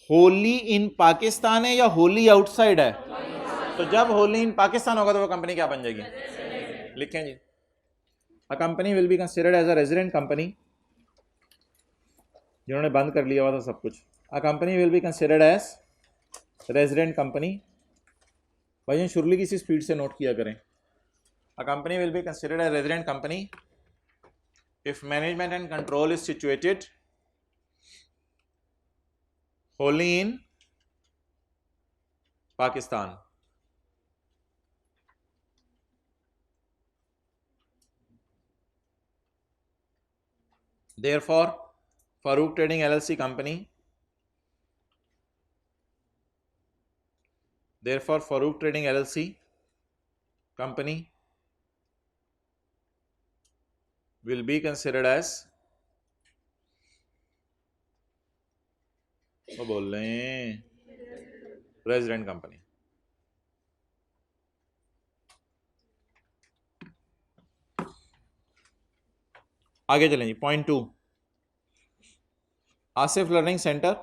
होली इन पाकिस्तान है या होली आउटसाइड है? तो जब होली इन पाकिस्तान होगा तो वो कंपनी क्या बन जाएगी? लिखें जी, a company will be considered as a resident company, जिन्होंने बंद कर लिया हुआ था सब कुछ। A company will be considered as resident company, भाई शुरली किसी स्पीड से नोट किया करें। A company will be considered as resident company if management and control is situated wholly in Pakistan. Therefore, Farooq Trading LLC company, therefore Farooq Trading LLC company will be considered as, वो बोल रहे हैं, resident company. आगे चलें जी। Point 2, Asif learning centre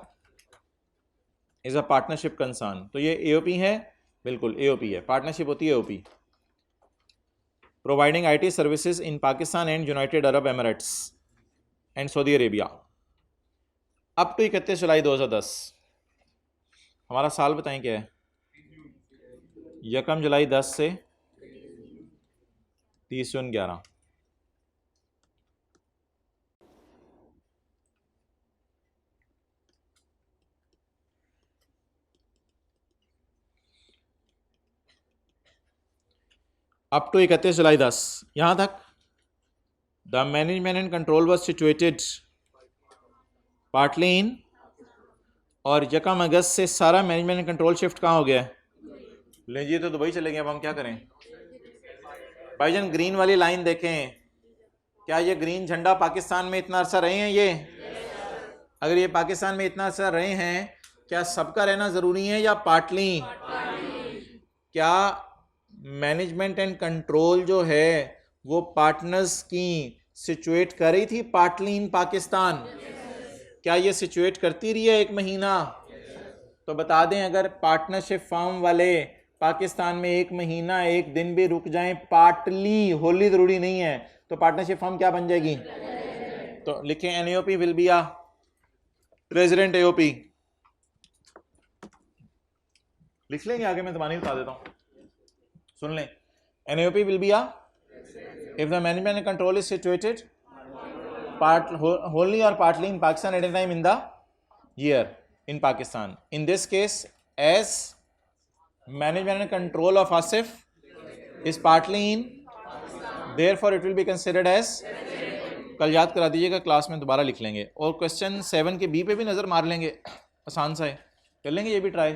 is a partnership concern. तो ये AOP है, बिल्कुल AOP है, पार्टनरशिप होती है AOP। Providing IT services in Pakistan and United Arab Emirates and Saudi Arabia up to 31 July 2010। हमारा साल बताएं क्या है? 1 जुलाई 10 से 30 जून 11। अप टू 31 जुलाई 10, यहाँ तक। The management and control was situated partly in, और 1 अगस्त से सारा मैनेजमेंट एंड कंट्रोल शिफ्ट कहाँ हो गया है? लीजिए तो दुबई चले गए। अब हम क्या करें? भाईजान ग्रीन वाली लाइन देखें, क्या ये ग्रीन झंडा पाकिस्तान में इतना अरसा रहे हैं ये? अगर ये पाकिस्तान में इतना अरसा रहे हैं, क्या सबका रहना ज़रूरी है या पार्टली? क्या मैनेजमेंट एंड कंट्रोल जो है वो पार्टनर्स की सिचुएट कर रही थी पार्टली इन पाकिस्तान? क्या ये सिचुएट करती रही है 1 महीना? तो बता दें, अगर पार्टनरशिप फर्म वाले पाकिस्तान में 1 महीना 1 दिन भी रुक जाएं, पार्टली, होली जरूरी नहीं है, तो पार्टनरशिप फर्म क्या बन जाएगी? तो लिखें NAOP will be a resident AOP। लिख लेंगे आगे, मैं जबानी बता देता हूं, सुन लें। NAOP will be a if the management and control is situated wholly or partly in Pakistan at a time in the year in Pakistan. In this case, as management and control of Asif is partly in, therefore it will be considered as, कल याद करा दीजिएगा, class में दोबारा लिख लेंगे। और question 7 के B पे भी नज़र मार लेंगे, आसान सा है, कर लेंगे ये भी ट्राई।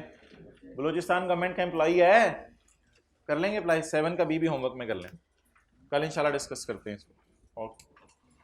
बलूचिस्तान गवर्नमेंट का एम्प्लॉई है, कर लेंगे अप्लाई। 7 का B भी होमवर्क में कर लें, कल इंशाल्लाह डिस्कस करते हैं इसको। ओके।